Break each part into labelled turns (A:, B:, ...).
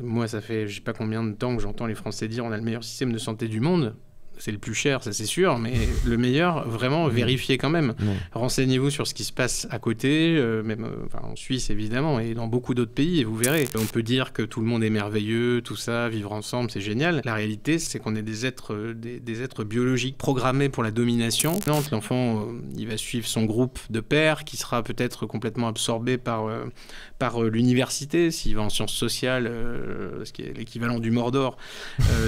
A: Moi, ça fait je sais pas combien de temps que j'entends les Français dire: «On a le meilleur système de santé du monde». C'est le plus cher, ça c'est sûr, mais le meilleur, vraiment, vérifiez quand même.
B: Ouais.
A: Renseignez-vous sur ce qui se passe à côté, même enfin, en Suisse évidemment, et dans beaucoup d'autres pays, et vous verrez. On peut dire que tout le monde est merveilleux, tout ça, vivre ensemble, c'est génial. La réalité, c'est qu'on est des êtres biologiques programmés pour la domination. L'enfant, il va suivre son groupe de pairs, qui sera peut-être complètement absorbé par l'université. S'il va en sciences sociales, ce qui est l'équivalent du Mordor,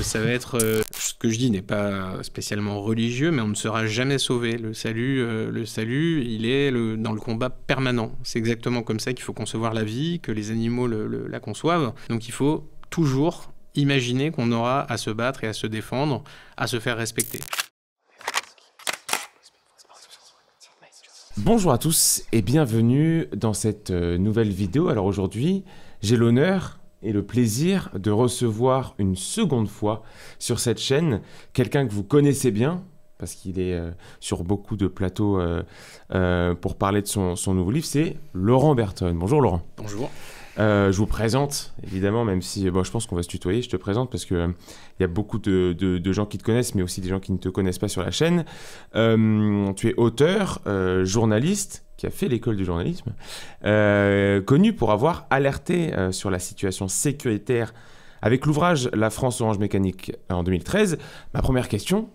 A: ça va être... ce que je dis n'est pas spécialement religieux, mais on ne sera jamais sauvé. Le salut, il est dans le combat permanent. C'est exactement comme ça qu'il faut concevoir la vie, que les animaux la conçoivent. Donc il faut toujours imaginer qu'on aura à se battre et à se défendre, à se faire respecter.
B: Bonjour à tous et bienvenue dans cette nouvelle vidéo. Alors aujourd'hui, j'ai l'honneur et le plaisir de recevoir une seconde fois sur cette chaîne quelqu'un que vous connaissez bien, parce qu'il est sur beaucoup de plateaux pour parler de son nouveau livre, c'est Laurent Berton. Bonjour Laurent.
A: Bonjour.
B: Je vous présente, évidemment, même si je pense qu'on va se tutoyer, je te présente parce qu'il y a beaucoup de gens qui te connaissent, mais aussi des gens qui ne te connaissent pas sur la chaîne. Tu es auteur, journaliste, qui a fait l'école du journalisme, connu pour avoir alerté sur la situation sécuritaire avec l'ouvrage La France Orange Mécanique en 2013. Ma première question,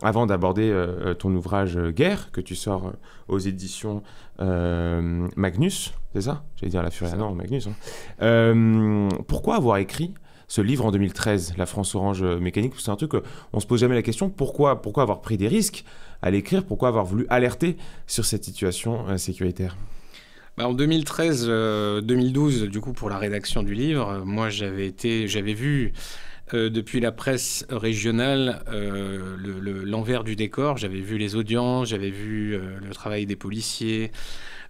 B: avant d'aborder ton ouvrage Guerre, que tu sors aux éditions Magnus, c'est ça? J'allais dire La Furie, non, Magnus. Hein. Pourquoi avoir écrit ce livre en 2013, La France Orange Mécanique? C'est un truc qu'on se pose jamais la question. Pourquoi avoir pris des risques à l'écrire? Pourquoi avoir voulu alerter sur cette situation sécuritaire?
A: En 2013-2012, du coup, pour la rédaction du livre, moi, j'avais vu... depuis la presse régionale, l'envers du décor. J'avais vu les audiences, j'avais vu le travail des policiers,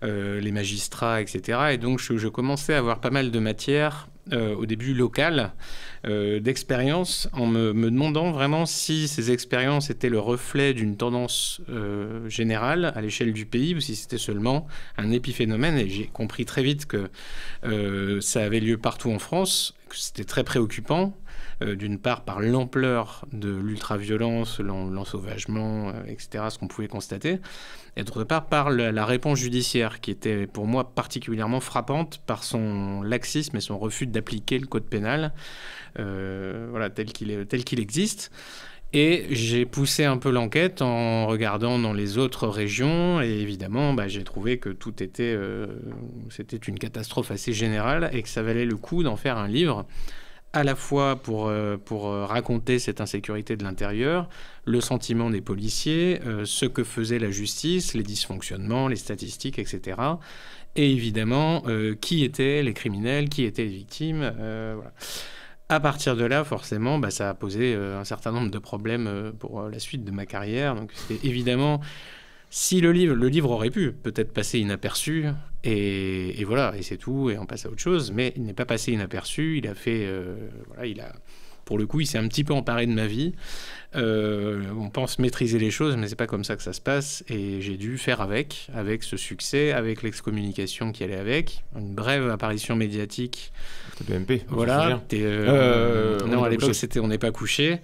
A: les magistrats, etc. Et donc, je commençais à avoir pas mal de matière, au début locale, d'expérience, en me demandant vraiment si ces expériences étaient le reflet d'une tendance générale à l'échelle du pays, ou si c'était seulement un épiphénomène. Et j'ai compris très vite que ça avait lieu partout en France, que c'était très préoccupant. D'une part par l'ampleur de l'ultra-violence, l'ensauvagement, etc., ce qu'on pouvait constater, et d'autre part par la réponse judiciaire, qui était pour moi particulièrement frappante par son laxisme et son refus d'appliquer le code pénal tel qu'il existe. Et j'ai poussé un peu l'enquête en regardant dans les autres régions, et évidemment, j'ai trouvé que tout était... c'était une catastrophe assez générale, et que ça valait le coup d'en faire un livre, à la fois pour raconter cette insécurité de l'intérieur, le sentiment des policiers, ce que faisait la justice, les dysfonctionnements, les statistiques, etc. Et évidemment, qui étaient les criminels, qui étaient les victimes. Voilà. À partir de là, forcément, ça a posé un certain nombre de problèmes pour la suite de ma carrière. Donc, c'était évidemment... Si le livre aurait pu peut-être passer inaperçu, et voilà, et c'est tout, et on passe à autre chose, mais il n'est pas passé inaperçu, il a fait... pour le coup, il s'est un petit peu emparé de ma vie. On pense maîtriser les choses, mais c'est pas comme ça que ça se passe, et j'ai dû faire avec ce succès, avec l'excommunication qui allait avec, une brève apparition médiatique.
B: BMP,
A: voilà. Non, à l'époque, c'était On n'est pas couché.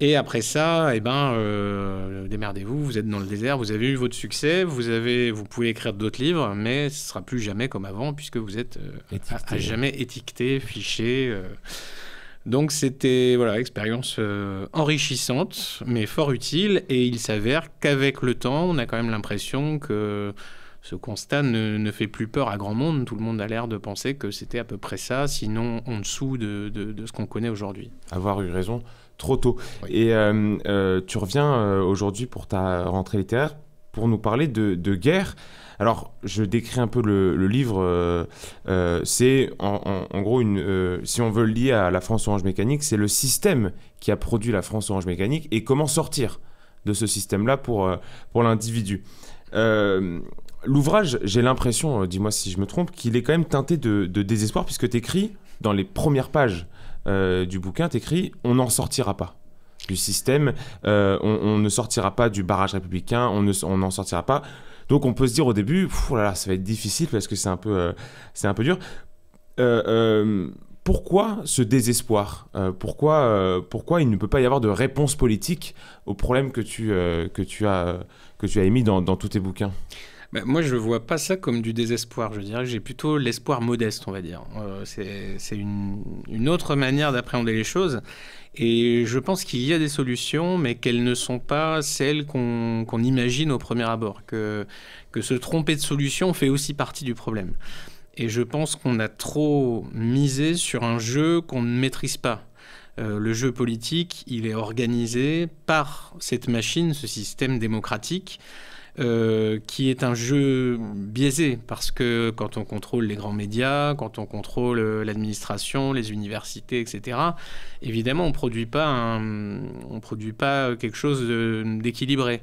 A: Et après ça, démerdez-vous, vous êtes dans le désert, vous avez eu votre succès, vous pouvez écrire d'autres livres, mais ce ne sera plus jamais comme avant, puisque vous êtes à jamais étiqueté, fiché. Donc c'était expérience enrichissante, mais fort utile, et il s'avère qu'avec le temps, on a quand même l'impression que ce constat ne fait plus peur à grand monde. Tout le monde a l'air de penser que c'était à peu près ça, sinon en dessous de ce qu'on connaît aujourd'hui.
B: Avoir eu raison trop tôt. Oui. Et tu reviens aujourd'hui pour ta rentrée littéraire pour nous parler de guerre. Alors, je décris un peu le livre. C'est en gros, si on veut le lier à la France Orange Mécanique, c'est le système qui a produit la France Orange Mécanique et comment sortir de ce système-là pour l'individu. L'ouvrage, j'ai l'impression, dis-moi si je me trompe, qu'il est quand même teinté de désespoir, puisque tu écris dans les premières pages du bouquin, tu écris « On n'en sortira pas ». Du système, on ne sortira pas du barrage républicain, on n'en sortira pas. Donc on peut se dire au début, ça va être difficile parce que c'est un peu dur. Pourquoi ce désespoir ? Pourquoi il ne peut pas y avoir de réponse politique aux problèmes que tu as émis dans tous tes bouquins ?
A: Moi, je ne vois pas ça comme du désespoir. Je dirais que j'ai plutôt l'espoir modeste, on va dire. C'est une autre manière d'appréhender les choses. Et je pense qu'il y a des solutions, mais qu'elles ne sont pas celles qu'on imagine au premier abord. Que se tromper de solution fait aussi partie du problème. Et je pense qu'on a trop misé sur un jeu qu'on ne maîtrise pas. Le jeu politique, il est organisé par cette machine, ce système démocratique, qui est un jeu biaisé, parce que quand on contrôle les grands médias, quand on contrôle l'administration, les universités, etc., évidemment, on produit pas quelque chose d'équilibré.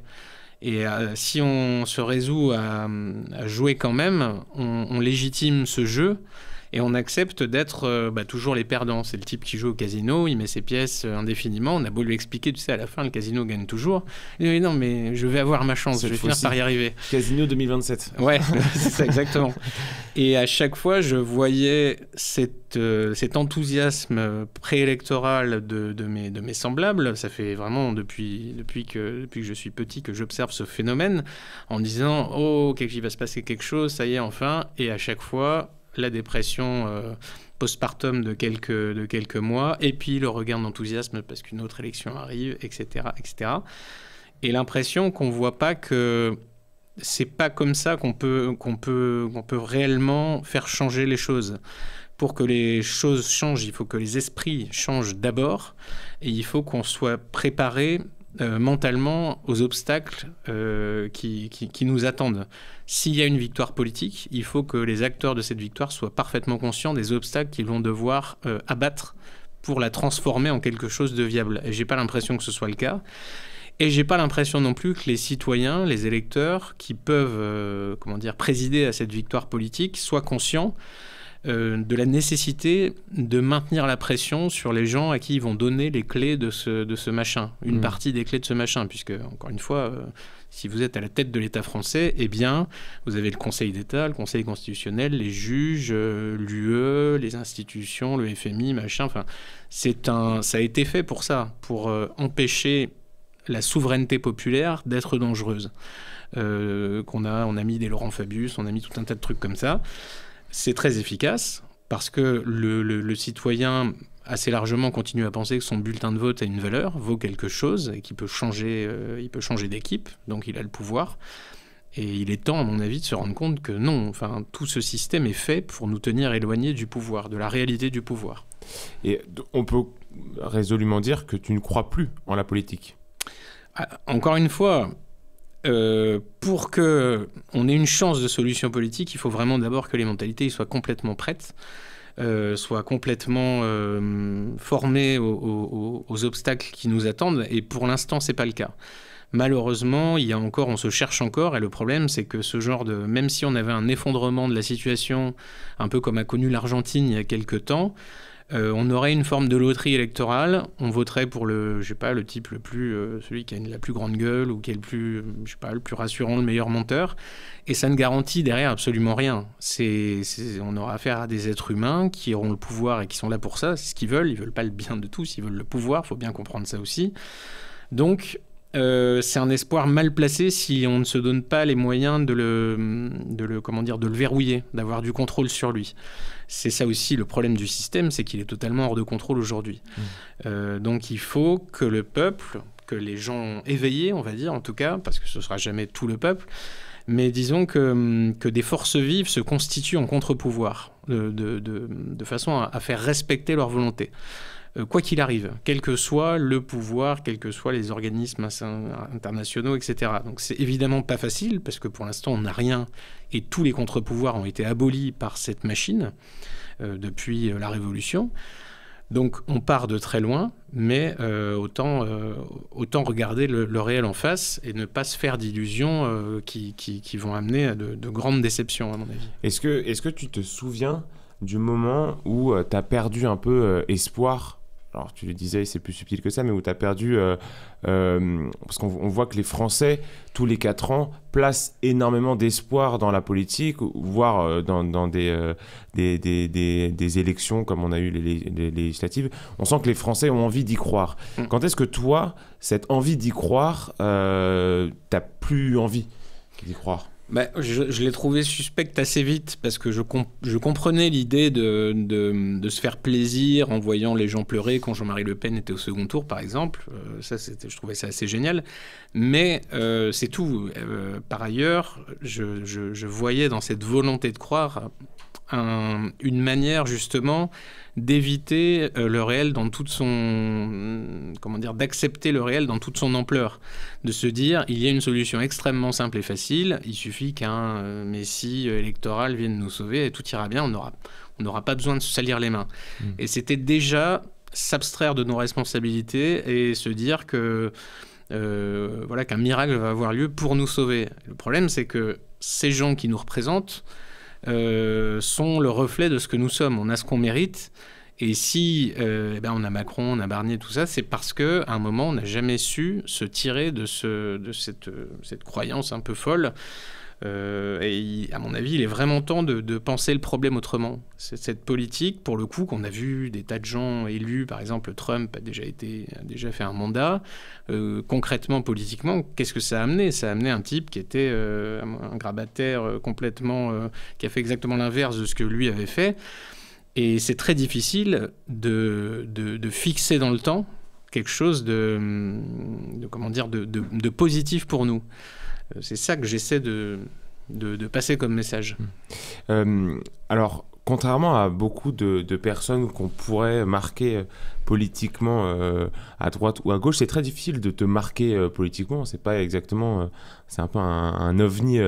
A: Et si on se résout à jouer quand même, on légitime ce jeu et on accepte d'être toujours les perdants. C'est le type qui joue au casino, il met ses pièces indéfiniment. On a beau lui expliquer, tu sais, à la fin, le casino gagne toujours. Il dit, non, mais je vais avoir ma chance, je vais finir par y arriver.
B: Casino 2027.
A: Ouais, c'est ça, exactement. Et à chaque fois, je voyais cet enthousiasme préélectoral de mes semblables. Ça fait vraiment depuis que je suis petit que j'observe ce phénomène en disant « Oh, qu'il va se passer quelque chose, ça y est, enfin ». Et à chaque fois, la dépression postpartum de quelques mois, et puis le regain d'enthousiasme parce qu'une autre élection arrive, etc., etc. Et l'impression qu'on ne voit pas que c'est pas comme ça qu'on peut réellement faire changer les choses. Pour que les choses changent, il faut que les esprits changent d'abord, et il faut qu'on soit préparé mentalement aux obstacles qui nous attendent. S'il y a une victoire politique, il faut que les acteurs de cette victoire soient parfaitement conscients des obstacles qu'ils vont devoir abattre pour la transformer en quelque chose de viable. Et j'ai pas l'impression que ce soit le cas. Et j'ai pas l'impression non plus que les citoyens, les électeurs, qui peuvent présider à cette victoire politique, soient conscients de la nécessité de maintenir la pression sur les gens à qui ils vont donner les clés de ce machin, une partie des clés de ce machin, puisque, encore une fois, si vous êtes à la tête de l'État français, eh bien, vous avez le Conseil d'État, le Conseil constitutionnel, les juges, l'UE, les institutions, le FMI, machin, enfin, ça a été fait pour ça, pour empêcher la souveraineté populaire d'être dangereuse. On a mis des Laurent Fabius, on a mis tout un tas de trucs comme ça. C'est très efficace parce que le citoyen assez largement continue à penser que son bulletin de vote a une valeur, vaut quelque chose et qu'il peut changer, d'équipe, donc il a le pouvoir. Et il est temps, à mon avis, de se rendre compte que non, enfin, tout ce système est fait pour nous tenir éloignés du pouvoir, de la réalité du pouvoir.
B: Et on peut résolument dire que tu ne crois plus en la politique.
A: Encore une fois, pour qu'on ait une chance de solution politique, il faut vraiment d'abord que les mentalités soient complètement prêtes, soient complètement formées aux obstacles qui nous attendent. Et pour l'instant, ce n'est pas le cas. Malheureusement, on se cherche encore. Et le problème, c'est que même si on avait un effondrement de la situation, un peu comme a connu l'Argentine il y a quelque temps, on aurait une forme de loterie électorale. On voterait pour le type celui qui a la plus grande gueule ou qui est le plus rassurant, le meilleur menteur. Et ça ne garantit derrière absolument rien. On aura affaire à des êtres humains qui auront le pouvoir et qui sont là pour ça. C'est ce qu'ils veulent. Ils veulent pas le bien de tous. Ils veulent le pouvoir. Il faut bien comprendre ça aussi. Donc, c'est un espoir mal placé si on ne se donne pas les moyens de le verrouiller, d'avoir du contrôle sur lui. C'est ça aussi le problème du système, c'est qu'il est totalement hors de contrôle aujourd'hui. Donc il faut que le peuple, que les gens éveillés, on va dire en tout cas, parce que ce ne sera jamais tout le peuple, mais disons que des forces vives se constituent en contre-pouvoir, de façon à faire respecter leur volonté. Quoi qu'il arrive, quel que soit le pouvoir, quels que soient les organismes internationaux, etc. Donc c'est évidemment pas facile, parce que pour l'instant on n'a rien, et tous les contre-pouvoirs ont été abolis par cette machine depuis la Révolution. Donc on part de très loin, mais autant regarder le réel en face et ne pas se faire d'illusions qui vont amener à de grandes déceptions, à mon avis.
B: Est-ce que tu te souviens du moment où tu as perdu un peu espoir alors tu le disais, c'est plus subtil que ça, mais où tu as perdu, parce qu'on voit que les Français, tous les 4 ans, placent énormément d'espoir dans la politique, voire dans des élections comme on a eu les législatives. On sent que les Français ont envie d'y croire. Quand est-ce que toi, cette envie d'y croire, t'as plus envie d'y croire?
A: Je l'ai trouvé suspecte assez vite parce que je comprenais l'idée de se faire plaisir en voyant les gens pleurer quand Jean-Marie Le Pen était au second tour, par exemple. Je trouvais ça assez génial. Mais c'est tout. Par ailleurs, je voyais dans cette volonté de croire une manière justement d'éviter le réel dans toute son... d'accepter le réel dans toute son ampleur. De se dire, il y a une solution extrêmement simple et facile, il suffit qu'un messie électoral vienne nous sauver et tout ira bien, on n'aura pas besoin de se salir les mains. Et c'était déjà s'abstraire de nos responsabilités et se dire que qu'un miracle va avoir lieu pour nous sauver. Le problème, c'est que ces gens qui nous représentent sont le reflet de ce que nous sommes. On a ce qu'on mérite. Et si on a Macron, on a Barnier, tout ça, c'est parce qu'à un moment, on n'a jamais su se tirer de cette croyance un peu folle. Et à mon avis, il est vraiment temps de penser le problème autrement. C'est cette politique, pour le coup, qu'on a vu des tas de gens élus, par exemple Trump a déjà fait un mandat. Concrètement, politiquement, qu'est-ce que ça a amené? Ça a amené un type qui était un grabataire complètement... qui a fait exactement l'inverse de ce que lui avait fait. Et c'est très difficile de fixer dans le temps quelque chose de positif pour nous. C'est ça que j'essaie de passer comme message.
B: Alors, contrairement à beaucoup de personnes qu'on pourrait marquer politiquement à droite ou à gauche, c'est très difficile de te marquer politiquement. C'est pas exactement... c'est un peu un ovni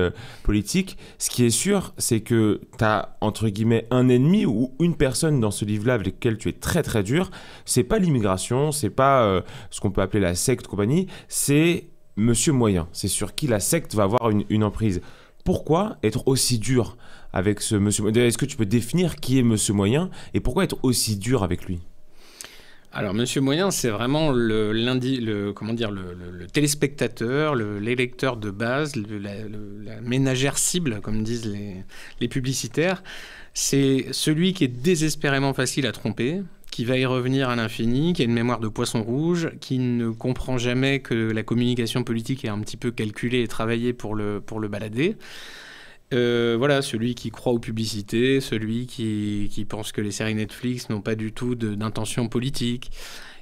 B: politique. Ce qui est sûr, c'est que tu as, entre guillemets, un ennemi ou une personne dans ce livre-là avec lequel tu es très très dur. C'est pas l'immigration, c'est pas ce qu'on peut appeler la secte compagnie, c'est Monsieur Moyen. C'est sur qui la secte va avoir une emprise. Pourquoi être aussi dur avec ce Monsieur Moyen? Est-ce que tu peux définir qui est Monsieur Moyen et pourquoi être aussi dur avec lui?
A: Alors, Monsieur Moyen, c'est vraiment le téléspectateur, l'électeur de base, la ménagère cible, comme disent les publicitaires. C'est celui qui est désespérément facile à tromper, qui va y revenir à l'infini, qui a une mémoire de poisson rouge, qui ne comprend jamais que la communication politique est un petit peu calculée et travaillée pour le balader. Celui qui croit aux publicités, celui qui pense que les séries Netflix n'ont pas du tout d'intention politique.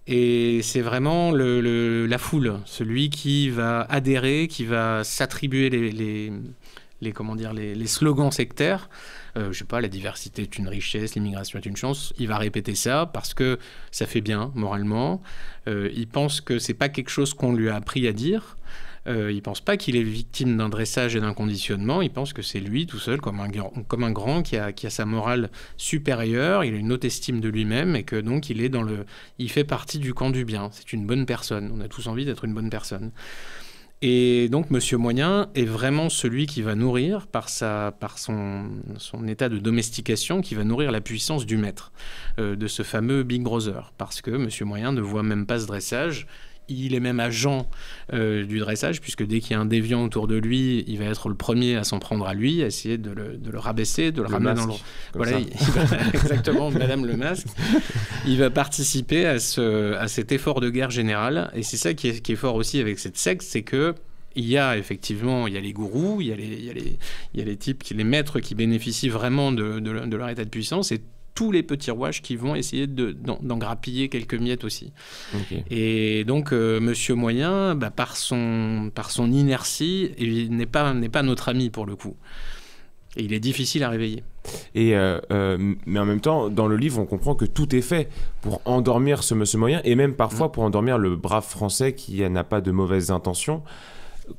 A: Et c'est vraiment la foule, celui qui va adhérer, qui va s'attribuer les slogans sectaires. La diversité est une richesse, l'immigration est une chance. Il va répéter ça parce que ça fait bien moralement. Il pense que c'est pas quelque chose qu'on lui a appris à dire. Il pense pas qu'il est victime d'un dressage et d'un conditionnement. Il pense que c'est lui tout seul, comme un grand qui a sa morale supérieure. Il a une haute estime de lui-même et que donc il fait partie du camp du bien. C'est une bonne personne. On a tous envie d'être une bonne personne. Et donc, Monsieur Moyen est vraiment celui qui va nourrir, par son état de domestication, qui va nourrir la puissance du maître, de ce fameux Big Brother. Parce que Monsieur Moyen ne voit même pas ce dressage. Il est même agent du dressage, puisque dès qu'il y a un déviant autour de lui, il va être le premier à s'en prendre à lui, à essayer de le rabaisser, de le ramener dans le... Voilà, exactement, Madame le Masque. Il va participer à cet effort de guerre générale. Et c'est ça qui est fort aussi avec cette secte, c'est que il y a les gourous, il y a les types, les maîtres qui bénéficient vraiment de leur état de puissance, et tous les petits rouages qui vont essayer d'en grappiller quelques miettes aussi. Okay. Et donc, Monsieur Moyen, par son inertie, il n'est pas notre ami pour le coup. Et il est difficile à réveiller.
B: Mais en même temps, dans le livre, on comprend que tout est fait pour endormir ce Monsieur Moyen, et même parfois pour endormir le brave Français qui n'a pas de mauvaises intentions.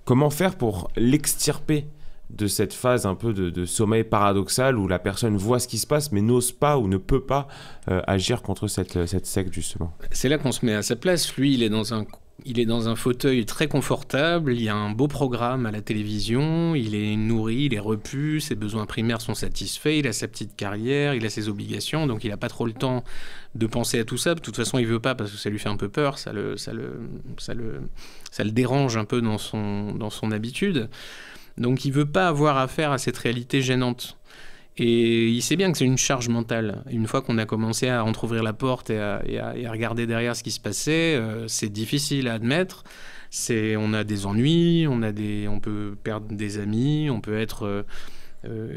B: Comment faire pour l'extirper de cette phase un peu de sommeil paradoxal où la personne voit ce qui se passe mais n'ose pas ou ne peut pas agir contre cette secte, justement?
A: C'est là qu'on se met à sa place. Lui, il est dans un Il est dans un fauteuil très confortable, il y a un beau programme à la télévision, il est nourri, il est repu, ses besoins primaires sont satisfaits, il a sa petite carrière, il a ses obligations, donc il n'a pas trop le temps de penser à tout ça. De toute façon, il ne veut pas parce que ça lui fait un peu peur, ça le dérange un peu dans son habitude. Donc il ne veut pas avoir affaire à cette réalité gênante. Et il sait bien que c'est une charge mentale. Une fois qu'on a commencé à entrouvrir la porte et à regarder derrière ce qui se passait, c'est difficile à admettre. On a des ennuis, on peut perdre des amis, on peut être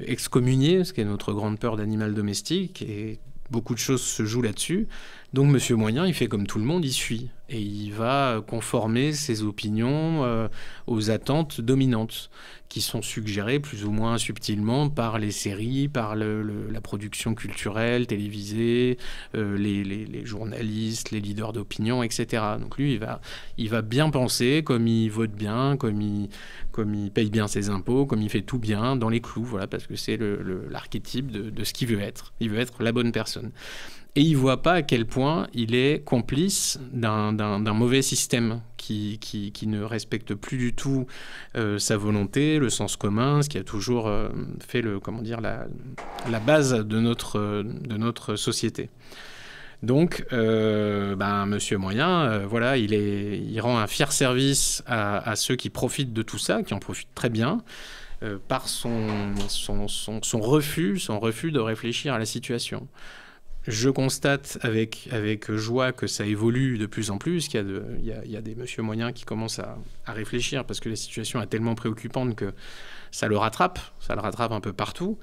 A: excommunié, ce qui est notre grande peur d'animal domestique. Et beaucoup de choses se jouent là-dessus. Donc Monsieur Moyen, il fait comme tout le monde, il suit. Et il va conformer ses opinions aux attentes dominantes, qui sont suggérées plus ou moins subtilement par les séries, par la production culturelle, télévisée, les journalistes, les leaders d'opinion, etc. Donc lui, il va bien penser, comme il vote bien, comme il paye bien ses impôts, comme il fait tout bien, dans les clous, voilà, parce que c'est l'archétype de ce qu'il veut être. Il veut être la bonne personne. Et il ne voit pas à quel point il est complice d'un mauvais système qui ne respecte plus du tout sa volonté, le sens commun, ce qui a toujours fait la base de notre société. Donc, Monsieur Moyen, voilà, il rend un fier service à ceux qui profitent de tout ça, qui en profitent très bien, par son refus de réfléchir à la situation. Je constate avec joie que ça évolue de plus en plus, qu'il y a des Monsieur Moyen qui commencent à réfléchir parce que la situation est tellement préoccupante que ça le rattrape un peu partout.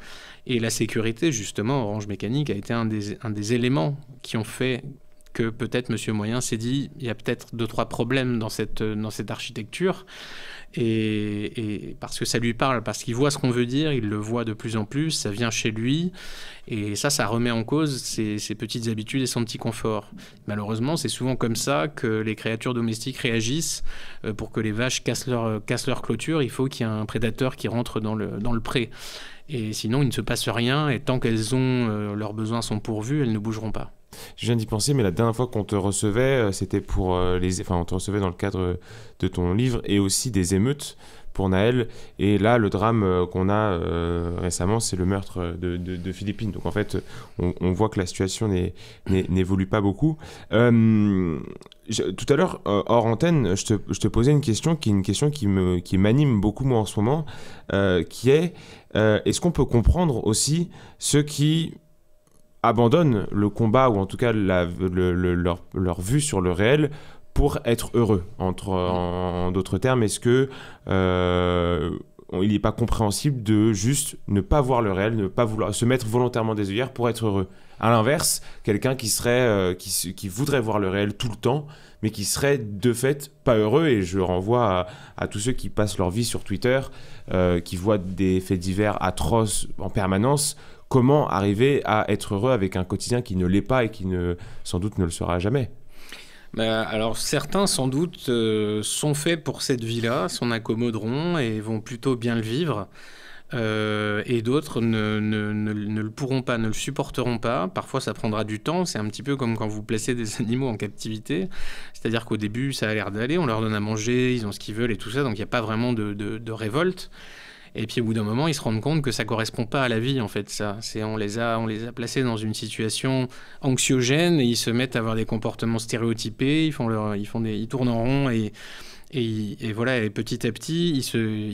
A: Et la sécurité, justement, Orange Mécanique a été un des éléments qui ont fait que peut-être Monsieur Moyen s'est dit il y a peut-être 2-3 problèmes dans cette architecture. Et parce que ça lui parle, parce qu'il voit ce qu'on veut dire, il le voit de plus en plus, ça vient chez lui, et ça remet en cause ses petites habitudes et son petit confort. Malheureusement, c'est souvent comme ça que les créatures domestiques réagissent. Pour que les vaches cassent leur clôture, il faut qu'il y ait un prédateur qui rentre dans le pré. Et sinon, il ne se passe rien, et tant qu'elles ont leurs besoins sont pourvus, elles ne bougeront pas.
B: Je viens d'y penser, mais la dernière fois qu'on te recevait, c'était pour on te recevait dans le cadre de ton livre et aussi des émeutes pour Naël. Et là, le drame qu'on a récemment, c'est le meurtre de Philippine. Donc en fait, on voit que la situation n'évolue pas beaucoup. Tout à l'heure, hors antenne, je te posais une question qui m'anime beaucoup moi en ce moment, qui est est-ce qu'on peut comprendre aussi ceux qui abandonnent le combat, ou en tout cas leur vue sur le réel, pour être heureux. En d'autres termes, est-ce que il n'est pas compréhensible de juste ne pas voir le réel, ne pas vouloir se mettre volontairement des œillères pour être heureux? À l'inverse, quelqu'un qui voudrait voir le réel tout le temps, mais qui serait de fait pas heureux. Et je renvoie à tous ceux qui passent leur vie sur Twitter, qui voient des faits divers atroces en permanence. Comment arriver à être heureux avec un quotidien qui ne l'est pas et qui sans doute ne le sera jamais?
A: Alors certains sans doute sont faits pour cette vie-là, s'en accommoderont et vont plutôt bien le vivre. Et d'autres ne le pourront pas, ne le supporteront pas. Parfois ça prendra du temps, c'est un petit peu comme quand vous placez des animaux en captivité, c'est-à-dire qu'au début ça a l'air d'aller, on leur donne à manger, ils ont ce qu'ils veulent et tout ça, donc il n'y a pas vraiment de révolte. Et puis au bout d'un moment, ils se rendent compte que ça correspond pas à la vie, en fait, ça. On les a placés dans une situation anxiogène et ils se mettent à avoir des comportements stéréotypés, ils tournent en rond et voilà, et petit à petit, ils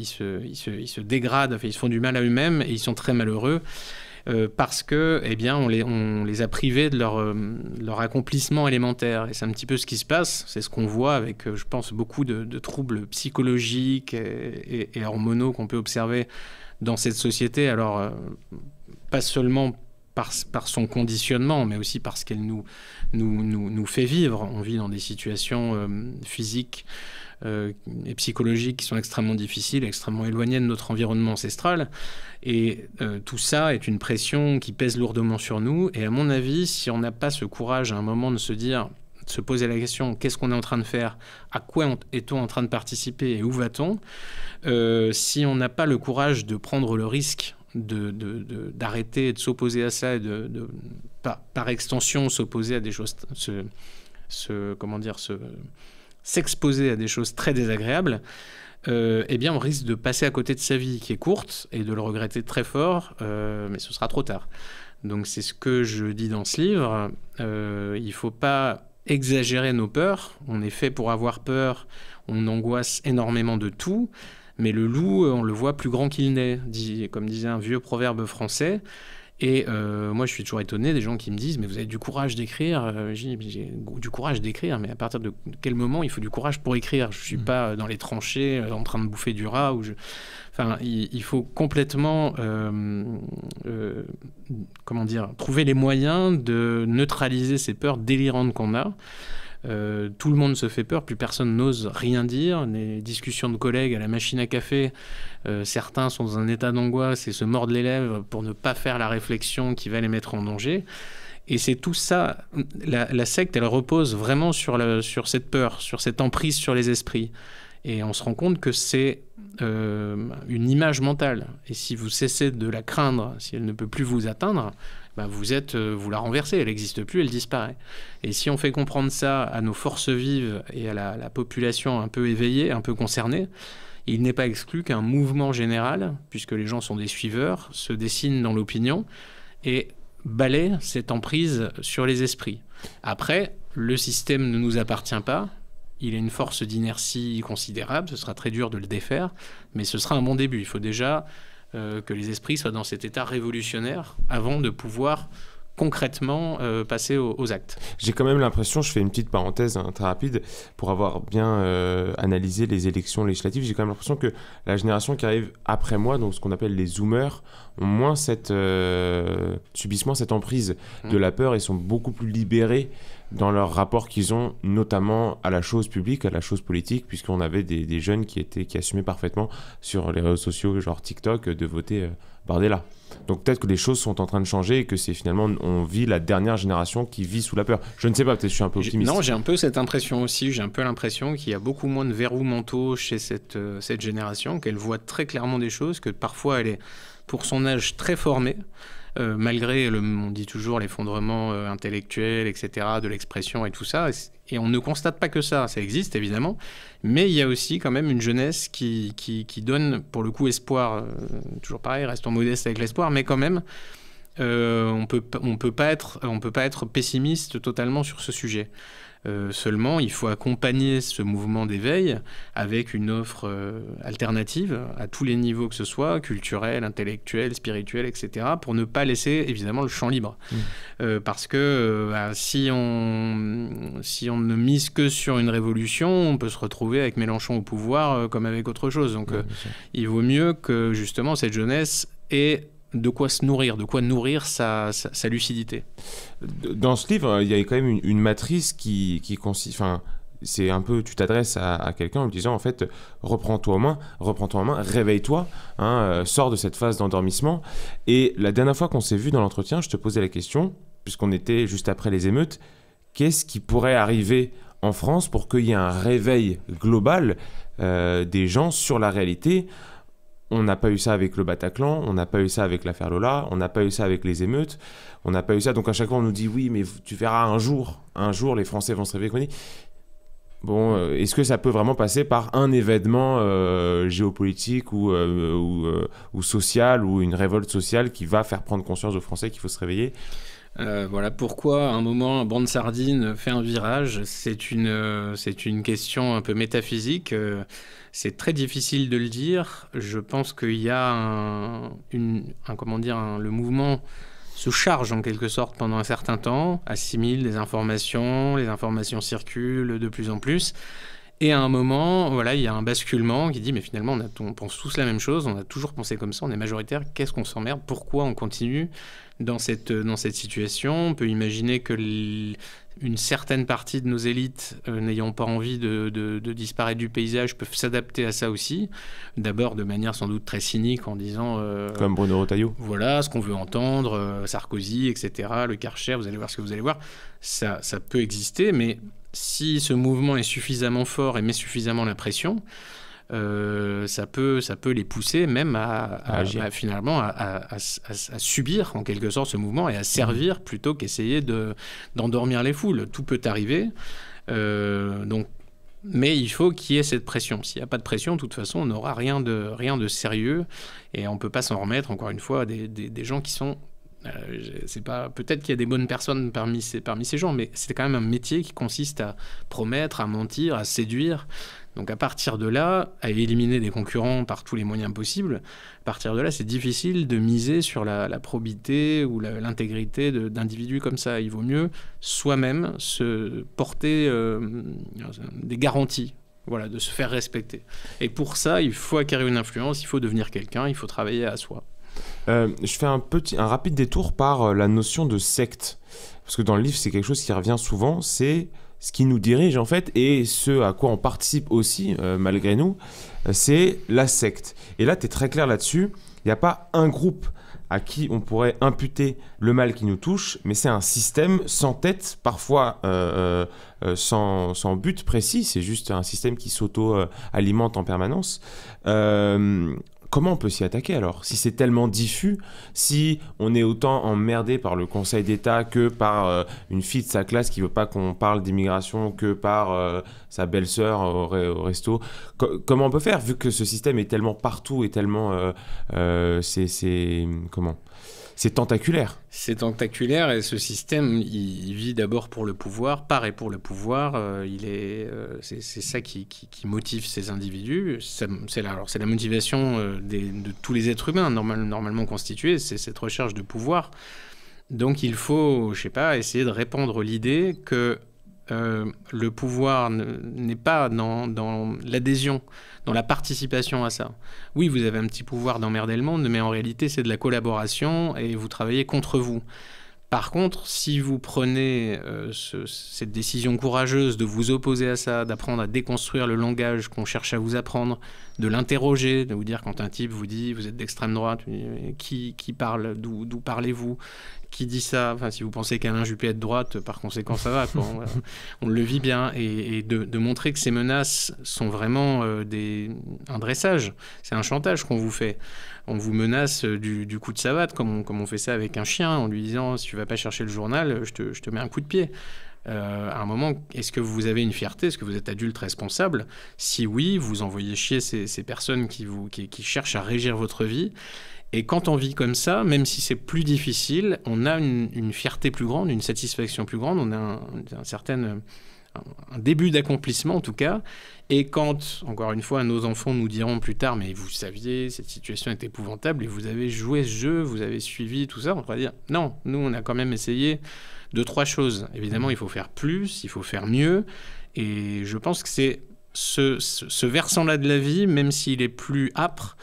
A: se dégradent, enfin, ils se font du mal à eux-mêmes et ils sont très malheureux. Parce que, eh bien, on les a privés de leur accomplissement élémentaire. Et c'est un petit peu ce qui se passe. C'est ce qu'on voit avec, je pense, beaucoup de troubles psychologiques et hormonaux qu'on peut observer dans cette société. Alors, pas seulement par son conditionnement, mais aussi parce qu'elle nous fait vivre. On vit dans des situations physiques et psychologiques qui sont extrêmement difficiles, extrêmement éloignées de notre environnement ancestral. Et tout ça est une pression qui pèse lourdement sur nous. Et à mon avis, si on n'a pas ce courage à un moment de se poser la question, qu'est-ce qu'on est en train de faire, à quoi est-on en train de participer et où va-t-on, si on n'a pas le courage de prendre le risque d'arrêter et de s'opposer à ça et par extension s'opposer à des choses, s'exposer à des choses très désagréables, eh bien, on risque de passer à côté de sa vie qui est courte et de le regretter très fort, mais ce sera trop tard. Donc, c'est ce que je dis dans ce livre. Il ne faut pas exagérer nos peurs. On est fait pour avoir peur. On angoisse énormément de tout. Mais le loup, on le voit plus grand qu'il n'est, comme disait un vieux proverbe français. Et moi, je suis toujours étonné des gens qui me disent « Mais vous avez du courage d'écrire ?» J'ai du courage d'écrire, mais à partir de quel moment il faut du courage pour écrire? Je ne suis pas dans les tranchées en train de bouffer du rat. Enfin, il faut complètement comment dire, trouver les moyens de neutraliser ces peurs délirantes qu'on a. Tout le monde se fait peur, plus personne n'ose rien dire. Les discussions de collègues à la machine à café, certains sont dans un état d'angoisse et se mordent les lèvres pour ne pas faire la réflexion qui va les mettre en danger. Et c'est tout ça. La secte, elle repose vraiment sur cette peur, sur cette emprise sur les esprits. Et on se rend compte que c'est une image mentale. Et si vous cessez de la craindre, si elle ne peut plus vous atteindre, ben vous la renversez, elle n'existe plus, elle disparaît. Et si on fait comprendre ça à nos forces vives et à la population un peu éveillée, un peu concernée, il n'est pas exclu qu'un mouvement général, puisque les gens sont des suiveurs, se dessine dans l'opinion et balaie cette emprise sur les esprits. Après, le système ne nous appartient pas. Il a une force d'inertie considérable, ce sera très dur de le défaire, mais ce sera un bon début. Il faut déjà que les esprits soient dans cet état révolutionnaire avant de pouvoir concrètement passer aux actes.
B: J'ai quand même l'impression, je fais une petite parenthèse très rapide, pour avoir bien analysé les élections législatives, j'ai quand même l'impression que la génération qui arrive après moi, donc ce qu'on appelle les zoomers, ont moins subissent moins cette emprise de la peur et sont beaucoup plus libérés dans leur rapport qu'ils ont notamment à la chose publique, à la chose politique, puisqu'on avait des jeunes qui assumaient parfaitement sur les réseaux sociaux, genre TikTok, de voter Bardella. Donc peut-être que les choses sont en train de changer et que c'est finalement, on vit la dernière génération qui vit sous la peur. Je ne sais pas, peut-être je suis un peu optimiste.
A: Non, j'ai un peu cette impression aussi. J'ai un peu l'impression qu'il y a beaucoup moins de verrous mentaux chez cette génération, qu'elle voit très clairement des choses, que parfois elle est, pour son âge, très formée. Malgré, on dit toujours, l'effondrement intellectuel, etc., de l'expression et tout ça. Et on ne constate pas que ça existe évidemment, mais il y a aussi quand même une jeunesse qui donne pour le coup espoir. Toujours pareil, restons modestes avec l'espoir, mais quand même, on peut pas être pessimiste totalement sur ce sujet. Seulement, il faut accompagner ce mouvement d'éveil avec une offre alternative à tous les niveaux que ce soit, culturel, intellectuel, spirituel, etc., pour ne pas laisser évidemment le champ libre. Parce que si on ne mise que sur une révolution, on peut se retrouver avec Mélenchon au pouvoir comme avec autre chose. Donc il vaut mieux que justement cette jeunesse ait de quoi se nourrir, de quoi nourrir sa lucidité.
B: Dans ce livre, il y a quand même une matrice qui consiste... Enfin, c'est un peu, tu t'adresses à quelqu'un en lui disant, en fait, reprends-toi en main, réveille-toi, sors de cette phase d'endormissement. Et la dernière fois qu'on s'est vu dans l'entretien, je te posais la question, puisqu'on était juste après les émeutes, qu'est-ce qui pourrait arriver en France pour qu'il y ait un réveil global des gens sur la réalité ? On n'a pas eu ça avec le Bataclan, on n'a pas eu ça avec l'affaire Lola, on n'a pas eu ça avec les émeutes, on n'a pas eu ça. Donc à chaque fois, on nous dit oui, mais tu verras un jour, les Français vont se réveiller. Bon, est-ce que ça peut vraiment passer par un événement géopolitique ou social ou une révolte sociale qui va faire prendre conscience aux Français qu'il faut se réveiller ?
A: Voilà pourquoi, à un moment, un banc de sardines fait un virage. C'est une question un peu métaphysique. C'est très difficile de le dire. Je pense qu'il y a le mouvement se charge en quelque sorte pendant un certain temps, assimile les informations circulent de plus en plus. Et à un moment, voilà, il y a un basculement qui dit mais finalement on pense tous la même chose, on a toujours pensé comme ça, on est majoritaire, qu'est-ce qu'on s'emmerde, pourquoi on continue dans cette situation? On peut imaginer que une certaine partie de nos élites, n'ayant pas envie de disparaître du paysage, peuvent s'adapter à ça aussi. D'abord de manière sans doute très cynique en disant...
B: comme Bruno Retailleau.
A: Voilà, ce qu'on veut entendre, Sarkozy, etc., le Karcher, vous allez voir ce que vous allez voir. Ça peut exister, mais si ce mouvement est suffisamment fort et met suffisamment la pression, ça peut les pousser même à subir en quelque sorte ce mouvement et à servir plutôt qu'essayer d'endormir les foules. Tout peut arriver. Donc Mais il faut qu'il y ait cette pression. S'il n'y a pas de pression, de toute façon, on n'aura rien de sérieux et on ne peut pas s'en remettre, encore une fois, à des gens qui sont... c'est pas, peut-être qu'il y a des bonnes personnes parmi ces gens, mais c'est quand même un métier qui consiste à promettre, à mentir, à séduire. Donc à partir de là, à éliminer des concurrents par tous les moyens possibles, à partir de là, c'est difficile de miser sur la probité ou l'intégrité d'individus comme ça. Il vaut mieux soi-même se porter des garanties, voilà, de se faire respecter. Et pour ça, il faut acquérir une influence, il faut devenir quelqu'un, il faut travailler à soi.
B: Je fais un rapide détour par la notion de secte. Parce que dans le livre, c'est quelque chose qui revient souvent, c'est ce qui nous dirige en fait, et ce à quoi on participe aussi, malgré nous, c'est la secte. Et là, tu es très clair là-dessus, il n'y a pas un groupe à qui on pourrait imputer le mal qui nous touche, mais c'est un système sans tête, parfois sans but précis, c'est juste un système qui s'auto-alimente en permanence. Comment on peut s'y attaquer alors? Si c'est tellement diffus, si on est autant emmerdé par le Conseil d'État que par une fille de sa classe qui veut pas qu'on parle d'immigration, que par sa belle-sœur au resto, comment on peut faire vu que ce système est tellement partout et tellement... comment? C'est tentaculaire.
A: C'est tentaculaire et ce système, il vit d'abord pour le pouvoir, par et pour le pouvoir. C'est ça qui motive ces individus. C'est la motivation de tous les êtres humains normalement constitués, c'est cette recherche de pouvoir. Donc il faut, je sais pas, essayer de répandre l'idée que le pouvoir n'est pas dans l'adhésion, dans la participation à ça. Oui, vous avez un petit pouvoir d'emmerder le monde, mais en réalité, c'est de la collaboration et vous travaillez contre vous. Par contre, si vous prenez cette décision courageuse de vous opposer à ça, d'apprendre à déconstruire le langage qu'on cherche à vous apprendre, de l'interroger, de vous dire quand un type vous dit « vous êtes d'extrême droite », qui parle, d'où parlez-vous ? Qui dit ça? Enfin, si vous pensez qu'Alain Juppé est de droite, par conséquent, ça va. On le vit bien. Et de montrer que ces menaces sont vraiment un dressage. C'est un chantage qu'on vous fait. On vous menace du coup de savate, comme on fait ça avec un chien, en lui disant « si tu ne vas pas chercher le journal, je te mets un coup de pied ». À un moment, est-ce que vous avez une fierté? Est-ce que vous êtes adulte responsable? Si oui, vous envoyez chier ces personnes qui cherchent à régir votre vie. Et quand on vit comme ça, même si c'est plus difficile, on a une fierté plus grande, une satisfaction plus grande, on a un début d'accomplissement en tout cas. Et quand, encore une fois, nos enfants nous diront plus tard « mais vous saviez, cette situation est épouvantable et vous avez joué ce jeu, vous avez suivi tout ça », on va dire « non, nous on a quand même essayé 2-3 choses ». Évidemment, il faut faire plus, il faut faire mieux. Et je pense que c'est ce versant-là de la vie, même s'il est plus âpre,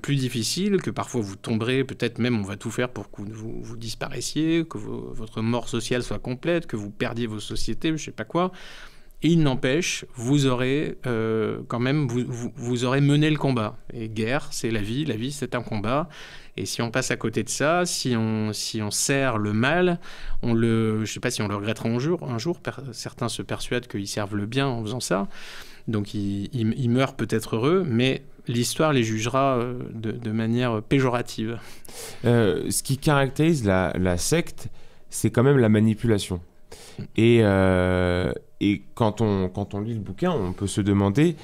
A: plus difficile, que parfois vous tomberez, peut-être même on va tout faire pour que vous disparaissiez, que votre mort sociale soit complète, que vous perdiez vos sociétés, je ne sais pas quoi. Et il n'empêche, vous aurez quand même, vous aurez mené le combat. Et guerre, c'est la vie c'est un combat. Et si on passe à côté de ça, si on sert le mal, je ne sais pas si on le regrettera un jour. Certains se persuadent qu'ils servent le bien en faisant ça. Donc ils meurent peut-être heureux, mais l'histoire les jugera de manière péjorative.
B: Ce qui caractérise la secte, c'est quand même la manipulation. Et quand on lit le bouquin, on peut se demander,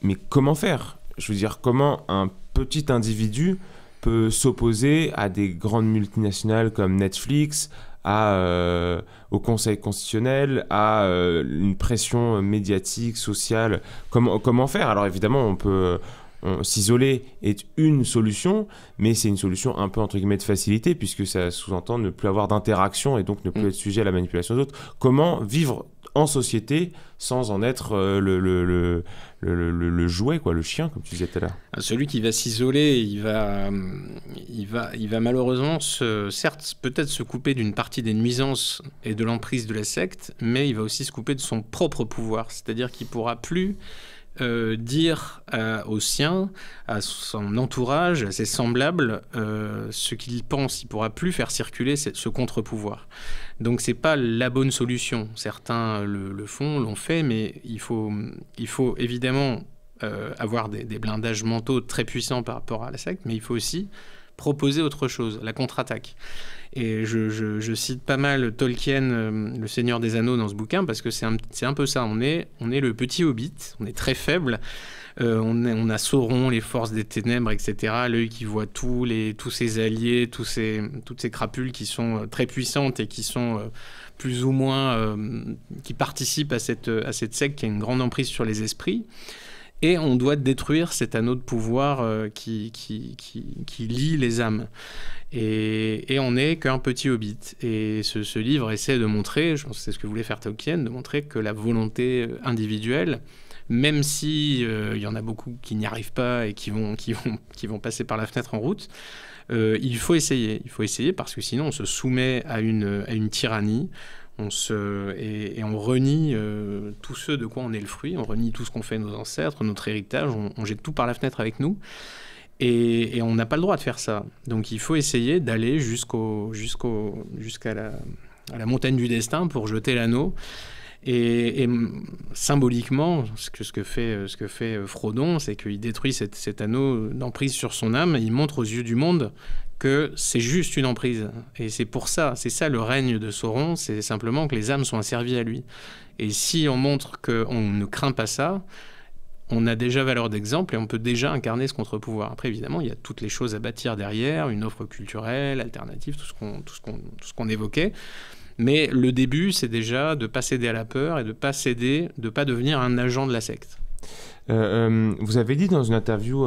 B: mais comment faire? Je veux dire, comment un petit individu peut s'opposer à des grandes multinationales comme Netflix, au Conseil constitutionnel, à une pression médiatique, sociale. Comment faire? Alors évidemment, on peut s'isoler est une solution, mais c'est une solution un peu entre guillemets de facilité, puisque ça sous-entend ne plus avoir d'interaction et donc ne plus être sujet à la manipulation d'autres. Comment vivre en société sans en être le jouet, quoi, le chien, comme tu disais tout à l'heure?
A: Celui qui va s'isoler, il va malheureusement certes peut-être se couper d'une partie des nuisances et de l'emprise de la secte, mais il va aussi se couper de son propre pouvoir, c'est-à-dire qu'il ne pourra plus dire aux siens, à son entourage, à ses semblables, ce qu'il pense. Il ne pourra plus faire circuler ce contre-pouvoir. Donc ce n'est pas la bonne solution. Certains le font, l'ont fait, mais il faut évidemment avoir des blindages mentaux très puissants par rapport à la secte, mais il faut aussi proposer autre chose, la contre-attaque. Et je cite pas mal Tolkien, le Seigneur des Anneaux, dans ce bouquin, parce que c'est un peu ça. On est le petit hobbit, on est très faible. On a Sauron, les forces des ténèbres, etc. L'œil qui voit tous ses alliés, toutes ces crapules qui sont très puissantes et qui sont plus ou moins... qui participent à cette secte qui a une grande emprise sur les esprits. Et on doit détruire cet anneau de pouvoir qui lie les âmes. Et on n'est qu'un petit hobbit. Et ce livre essaie de montrer, je pense que c'est ce que voulait faire Tolkien, de montrer que la volonté individuelle, même si y en a beaucoup qui n'y arrivent pas et qui vont passer par la fenêtre en route, il faut essayer. Il faut essayer parce que sinon on se soumet à une tyrannie. On renie tout ce de quoi on est le fruit, on renie tout ce qu'ont fait nos ancêtres, notre héritage, on jette tout par la fenêtre avec nous. Et on n'a pas le droit de faire ça. Donc il faut essayer d'aller jusqu'à la montagne du destin pour jeter l'anneau. Et symboliquement, ce que fait Frodon, c'est qu'il détruit cet anneau d'emprise sur son âme. Il montre aux yeux du monde que c'est juste une emprise. Et c'est ça le règne de Sauron, c'est simplement que les âmes sont asservies à lui. Et si on montre qu'on ne craint pas ça, on a déjà valeur d'exemple et on peut déjà incarner ce contre-pouvoir. Après, évidemment, il y a toutes les choses à bâtir derrière, une offre culturelle, alternative, tout ce qu'on évoquait. Mais le début, c'est déjà de ne pas céder à la peur et de ne pas devenir un agent de la secte.
B: Vous avez dit dans une interview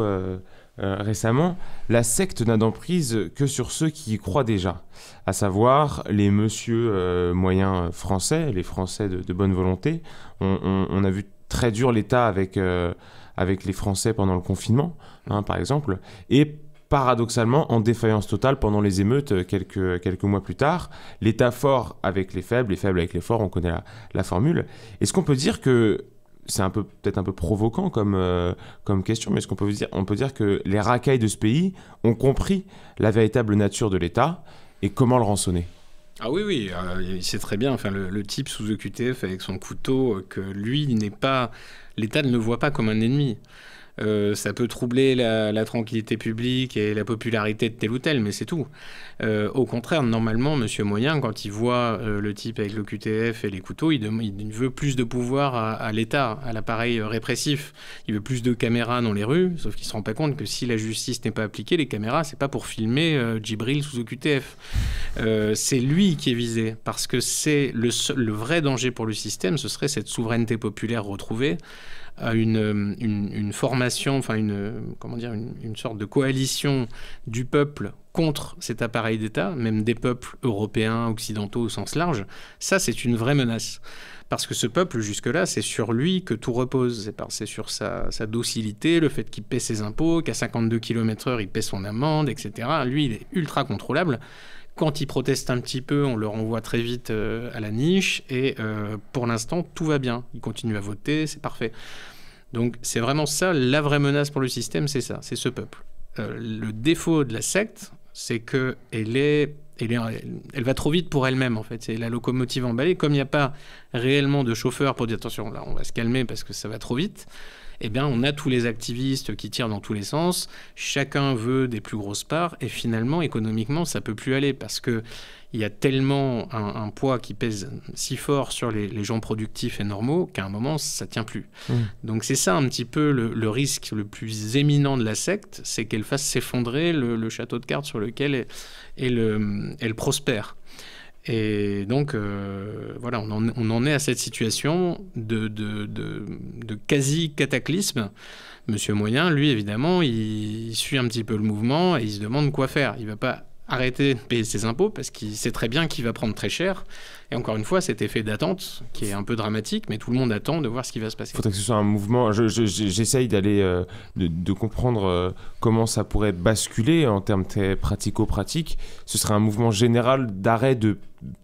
B: récemment, la secte n'a d'emprise que sur ceux qui y croient déjà, à savoir les monsieur moyens français, les Français de bonne volonté. On a vu très dur l'État avec les Français pendant le confinement, par exemple, et paradoxalement en défaillance totale pendant les émeutes quelques mois plus tard. L'État fort avec les faibles avec les forts, on connaît la formule. Est-ce qu'on peut dire que, c'est peut-être un peu provoquant comme question, mais est-ce qu'on peut dire que les racailles de ce pays ont compris la véritable nature de l'État et comment le rançonner ?
A: Ah oui, il sait très bien, enfin, le type sous OQTF avec son couteau, que lui l'État ne le voit pas comme un ennemi. Ça peut troubler la tranquillité publique et la popularité de tel ou tel, mais c'est tout. Au contraire, normalement, Monsieur Moyen, quand il voit le type avec le QTF et les couteaux, il veut plus de pouvoir à l'État, à l'appareil répressif. Il veut plus de caméras dans les rues, sauf qu'il ne se rend pas compte que si la justice n'est pas appliquée, les caméras, c'est pas pour filmer Djibril sous OQTF. C'est lui qui est visé, parce que c'est le vrai danger pour le système, ce serait cette souveraineté populaire retrouvée, à une formation, enfin une sorte de coalition du peuple contre cet appareil d'État, même des peuples européens, occidentaux au sens large. Ça, c'est une vraie menace. Parce que ce peuple, jusque-là, c'est sur lui que tout repose. C'est sur sa docilité, le fait qu'il paie ses impôts, qu'à 52 km/h, il paie son amende, etc. Lui, il est ultra contrôlable. Quand il proteste un petit peu, on le renvoie très vite à la niche. Et pour l'instant, tout va bien. Il continue à voter, c'est parfait. Donc c'est vraiment ça, la vraie menace pour le système, c'est ça, c'est ce peuple. Le défaut de la secte, c'est qu'elle va trop vite pour elle-même, en fait. C'est la locomotive emballée. Comme il n'y a pas réellement de chauffeur pour dire « attention, là, on va se calmer parce que ça va trop vite », eh bien, on a tous les activistes qui tirent dans tous les sens. Chacun veut des plus grosses parts. Et finalement, économiquement, ça ne peut plus aller parce qu'il y a tellement un poids qui pèse si fort sur les gens productifs et normaux qu'à un moment, ça ne tient plus. Donc, c'est ça un petit peu le risque le plus éminent de la secte, c'est qu'elle fasse s'effondrer le château de cartes sur lequel elle prospère. Et donc, voilà, on en est à cette situation de quasi-cataclysme. Monsieur Moyen, lui, évidemment, il suit un petit peu le mouvement et il se demande quoi faire. Il ne va pas arrêter de payer ses impôts parce qu'il sait très bien qu'il va prendre très cher. Et encore une fois, cet effet d'attente qui est un peu dramatique, mais tout le monde attend de voir ce qui va se passer.
B: Il faudrait que ce soit un mouvement. J'essaye d'aller de comprendre comment ça pourrait basculer en termes très pratico-pratiques. Ce serait un mouvement général d'arrêt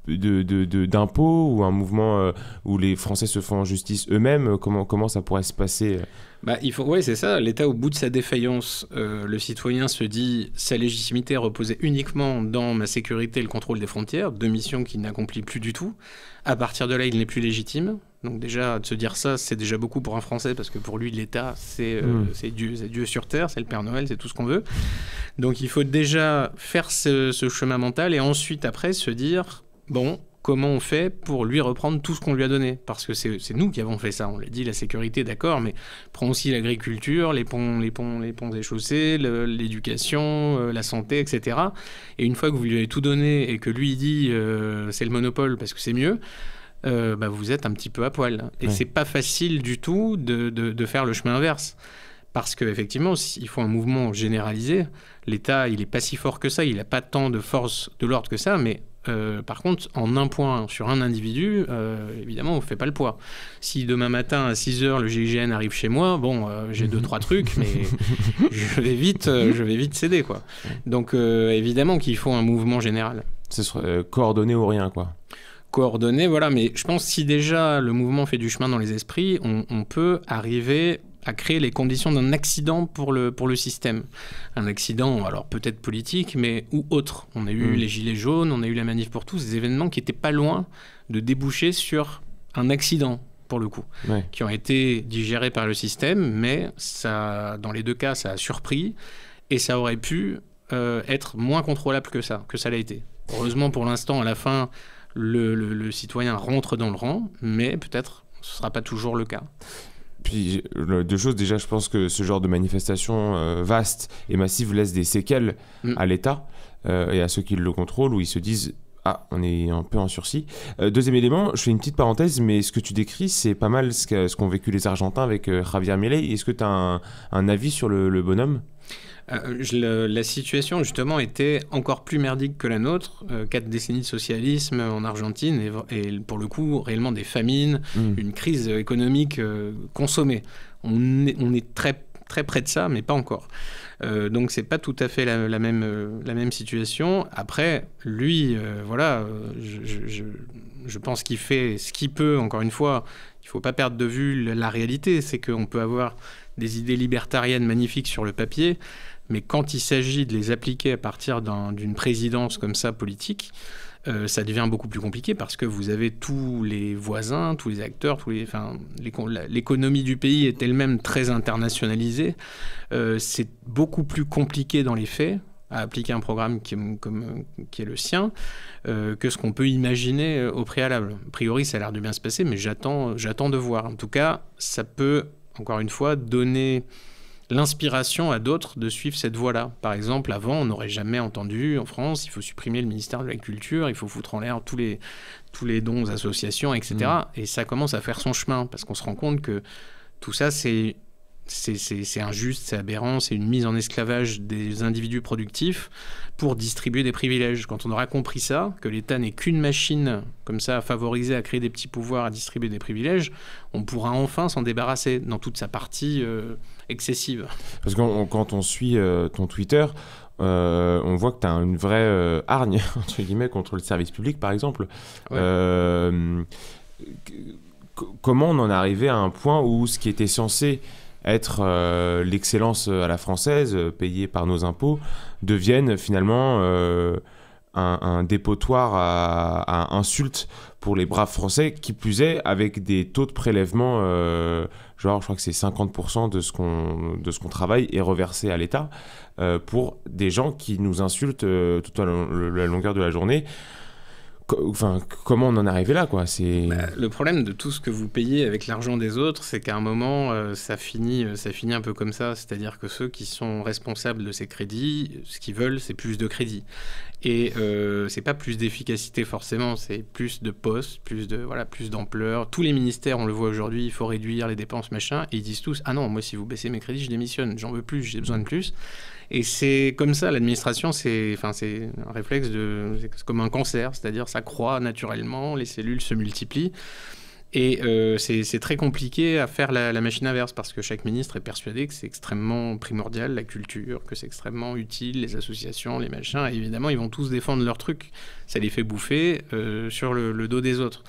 B: d'impôts ou un mouvement où les Français se font en justice eux-mêmes. Comment ça pourrait se passer
A: Oui, c'est ça. L'État, au bout de sa défaillance, le citoyen se dit sa légitimité reposait uniquement dans ma sécurité et le contrôle des frontières, deux missions qu'il n'accomplit plus du tout. À partir de là, il n'est plus légitime. Donc déjà, de se dire ça, c'est déjà beaucoup pour un Français, parce que pour lui, l'État, c'est Dieu sur Terre, c'est le Père Noël, c'est tout ce qu'on veut. Donc il faut déjà faire ce chemin mental, et ensuite, après, se dire, bon, comment on fait pour lui reprendre tout ce qu'on lui a donné? Parce que c'est nous qui avons fait ça. On l'a dit, la sécurité, d'accord, mais prends aussi l'agriculture, les ponts et chaussées, l'éducation, la santé, etc. Et une fois que vous lui avez tout donné et que lui, il dit c'est le monopole parce que c'est mieux, vous êtes un petit peu à poil. Et c'est pas facile du tout de faire le chemin inverse. Parce qu'effectivement, il faut un mouvement généralisé. L'État, il n'est pas si fort que ça, il n'a pas tant de force de l'ordre que ça, mais par contre, en un point sur un individu, évidemment, on ne fait pas le poids. Si demain matin, à 6h, le GIGN arrive chez moi, j'ai 2-3 trucs, mais je vais vite céder, quoi. Donc, évidemment qu'il faut un mouvement général.
B: Ce serait coordonné ou rien, quoi.
A: Coordonné, voilà, mais je pense que si déjà le mouvement fait du chemin dans les esprits, on peut arriver à créer les conditions d'un accident pour le système. Un accident, alors peut-être politique, mais ou autre. On a eu les Gilets jaunes, on a eu la Manif pour tous, des événements qui n'étaient pas loin de déboucher sur un accident, pour le coup, qui ont été digérés par le système, mais ça, dans les deux cas, ça a surpris, et ça aurait pu être moins contrôlable que ça l'a été. Heureusement, pour l'instant, à la fin, le citoyen rentre dans le rang, mais peut-être ce ne sera pas toujours le cas.
B: Puis, deux choses. Déjà, je pense que ce genre de manifestation vaste et massive laisse des séquelles à l'État et à ceux qui le contrôlent, où ils se disent « Ah, on est un peu en sursis ». Deuxième élément, je fais une petite parenthèse, mais ce que tu décris, c'est pas mal ce qu'ont vécu les Argentins avec Javier Milei. Est-ce que tu as un avis sur le bonhomme ?
A: La situation, justement, était encore plus merdique que la nôtre. 4 décennies de socialisme en Argentine et pour le coup, réellement des famines, une crise économique consommée. On est très, très près de ça, mais pas encore. Donc, c'est pas tout à fait la même situation. Après, lui, je pense qu'il fait ce qu'il peut. Encore une fois, il ne faut pas perdre de vue la réalité. C'est qu'on peut avoir des idées libertariennes magnifiques sur le papier, mais quand il s'agit de les appliquer à partir d'une présidence comme ça politique, ça devient beaucoup plus compliqué parce que vous avez tous les voisins, tous les acteurs, l'économie du pays est elle-même très internationalisée. C'est beaucoup plus compliqué dans les faits à appliquer un programme qui est le sien que ce qu'on peut imaginer au préalable. A priori, ça a l'air de bien se passer, mais j'attends de voir. En tout cas, ça peut, encore une fois, donner l'inspiration à d'autres de suivre cette voie-là. Par exemple, avant, on n'aurait jamais entendu en France, il faut supprimer le ministère de la Culture, il faut foutre en l'air tous les dons aux associations, etc. Et ça commence à faire son chemin, parce qu'on se rend compte que tout ça, c'est injuste, c'est aberrant, c'est une mise en esclavage des individus productifs pour distribuer des privilèges. Quand on aura compris ça, que l'État n'est qu'une machine comme ça à favoriser, à créer des petits pouvoirs, à distribuer des privilèges, on pourra enfin s'en débarrasser dans toute sa partie excessive.
B: Parce que quand on suit ton Twitter, on voit que tu as une vraie hargne entre guillemets, contre le service public, par exemple. Comment on en est arrivé à un point où ce qui était censé être l'excellence à la française, payée par nos impôts, deviennent finalement un dépotoir à insultes pour les braves Français, qui plus est avec des taux de prélèvement, genre je crois que c'est 50% de ce qu'on travaille est reversé à l'État pour des gens qui nous insultent toute la longueur de la journée. Enfin, comment on en est arrivé là, quoi?
A: Le problème de tout ce que vous payez avec l'argent des autres, c'est qu'à un moment, ça finit un peu comme ça. C'est-à-dire que ceux qui sont responsables de ces crédits, ce qu'ils veulent, c'est plus de crédits. Et c'est pas plus d'efficacité forcément, c'est plus de postes, plus d'ampleur. Tous les ministères, on le voit aujourd'hui, il faut réduire les dépenses, machin. Et ils disent tous, ah non, moi si vous baissez mes crédits, je démissionne, j'en veux plus, j'ai besoin de plus. Et c'est comme ça, l'administration, c'est un réflexe c'est comme un cancer, c'est-à-dire ça croît naturellement, les cellules se multiplient. Et c'est très compliqué à faire la machine inverse, parce que chaque ministre est persuadé que c'est extrêmement primordial, la culture, que c'est extrêmement utile, les associations, les machins. Et évidemment, ils vont tous défendre leur truc. Ça les fait bouffer sur le dos des autres.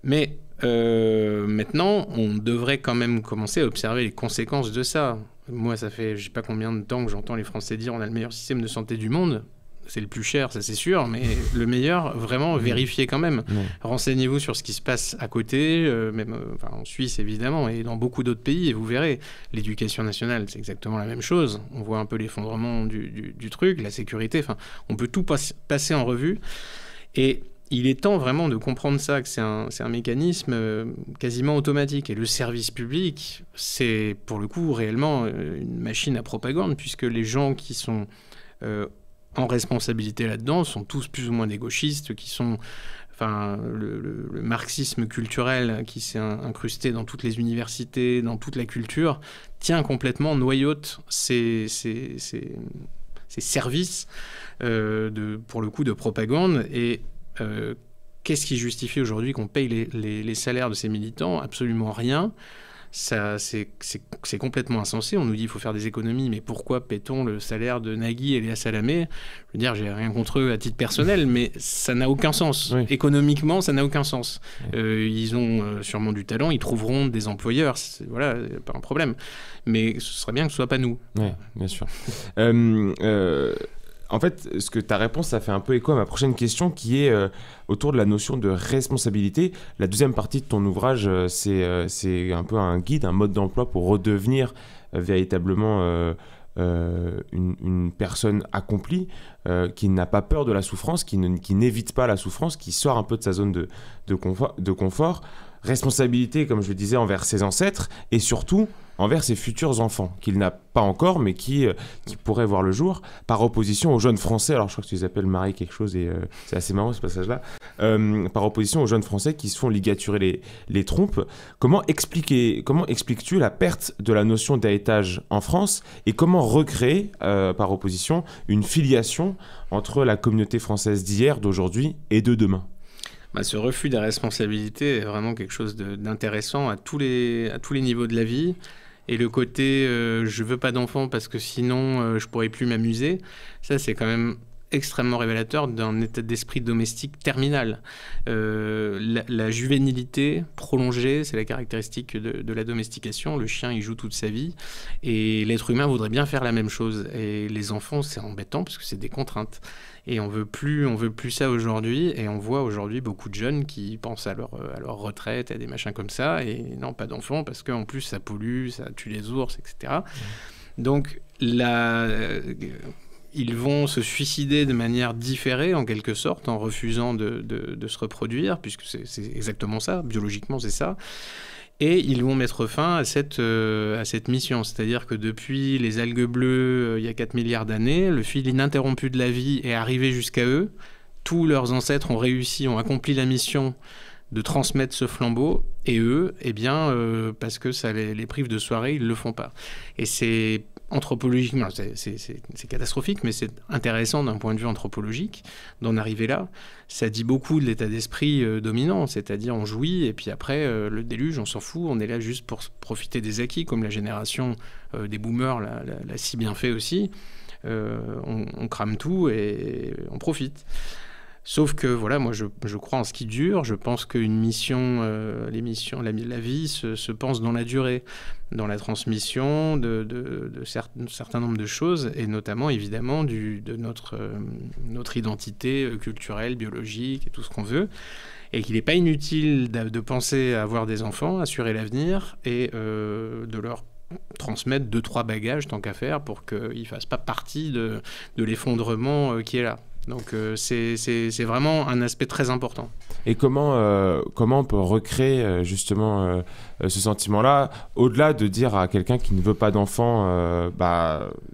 A: Mais maintenant, on devrait quand même commencer à observer les conséquences de ça. Moi, ça fait je ne sais pas combien de temps que j'entends les Français dire on a le meilleur système de santé du monde. c'est le plus cher, ça c'est sûr, mais le meilleur, vraiment, vérifiez quand même.
B: Ouais.
A: Renseignez-vous sur ce qui se passe à côté, même en Suisse évidemment, et dans beaucoup d'autres pays, et vous verrez. L'éducation nationale, c'est exactement la même chose. On voit un peu l'effondrement du truc, la sécurité, enfin, on peut tout passer en revue. Et il est temps vraiment de comprendre ça, que c'est un mécanisme quasiment automatique. Et le service public, c'est pour le coup réellement une machine à propagande, puisque les gens qui sont en responsabilité là-dedans sont tous plus ou moins des gauchistes, qui sont... Enfin, le marxisme culturel qui s'est incrusté dans toutes les universités, dans toute la culture, tient complètement, noyote ces services pour le coup de propagande. Et qu'est-ce qui justifie aujourd'hui qu'on paye les salaires de ces militants? Absolument rien. Ça, c'est complètement insensé. On nous dit qu'il faut faire des économies, mais pourquoi paie-t-on le salaire de Nagui et Léa Salamé? Je veux dire, j'ai rien contre eux à titre personnel, mais ça n'a aucun sens. Oui. Économiquement, ça n'a aucun sens. Ils ont sûrement du talent, ils trouveront des employeurs, voilà, pas un problème. Mais ce serait bien que ce soit pas nous.
B: Oui, bien sûr. En fait, ta réponse, ça fait un peu écho à ma prochaine question qui est autour de la notion de responsabilité. La deuxième partie de ton ouvrage, c'est un peu un guide, un mode d'emploi pour redevenir véritablement une personne accomplie, qui n'a pas peur de la souffrance, qui n'évite pas la souffrance, qui sort un peu de sa zone de confort. Responsabilité, comme je le disais, envers ses ancêtres et surtout envers ses futurs enfants, qu'il n'a pas encore, mais qui pourraient voir le jour, par opposition aux jeunes Français, alors je crois que tu les appelles Marie quelque chose, et c'est assez marrant ce passage-là, par opposition aux jeunes Français qui se font ligaturer les trompes. Comment expliques-tu la perte de la notion d'héritage en France, et comment recréer, par opposition, une filiation entre la communauté française d'hier, d'aujourd'hui et de demain?
A: Ce refus des responsabilités est vraiment quelque chose d'intéressant à tous les niveaux de la vie. Et le côté je veux pas d'enfants parce que sinon je pourrais plus m'amuser, ça c'est quand même extrêmement révélateur d'un état d'esprit domestique terminal. La juvénilité prolongée, c'est la caractéristique de la domestication. Le chien, il joue toute sa vie. Et l'être humain voudrait bien faire la même chose. Et les enfants, c'est embêtant parce que c'est des contraintes. Et on veut plus ça aujourd'hui. Et on voit aujourd'hui beaucoup de jeunes qui pensent à leur retraite, à des machins comme ça. Et non, pas d'enfants parce qu'en plus, ça pollue, ça tue les ours, etc. Donc, ils vont se suicider de manière différée, en quelque sorte, en refusant de se reproduire, puisque c'est exactement ça, biologiquement c'est ça. Et ils vont mettre fin à cette mission. C'est-à-dire que depuis les algues bleues, il y a 4 milliards d'années, le fil ininterrompu de la vie est arrivé jusqu'à eux. Tous leurs ancêtres ont réussi, ont accompli la mission de transmettre ce flambeau. Et eux, parce que ça les prive de soirée, ils ne le font pas. Et c'est... Anthropologiquement, c'est catastrophique, mais c'est intéressant d'un point de vue anthropologique d'en arriver là. Ça dit beaucoup de l'état d'esprit dominant, c'est-à-dire on jouit et puis après le déluge, on s'en fout, on est là juste pour profiter des acquis, comme la génération des boomers l'a si bien fait aussi. On crame tout et on profite. Sauf que voilà, moi je crois en ce qui dure. Je pense qu'une mission, la vie se pense dans la durée, dans la transmission de certain nombre de choses, et notamment évidemment de notre identité culturelle, biologique et tout ce qu'on veut, et qu'il n'est pas inutile de penser à avoir des enfants, assurer l'avenir et de leur transmettre 2-3 bagages tant qu'à faire pour qu'ils ne fassent pas partie de l'effondrement qui est là. Donc c'est vraiment un aspect très important.
B: Et comment on peut recréer justement ce sentiment-là, au-delà de dire à quelqu'un qui ne veut pas d'enfant,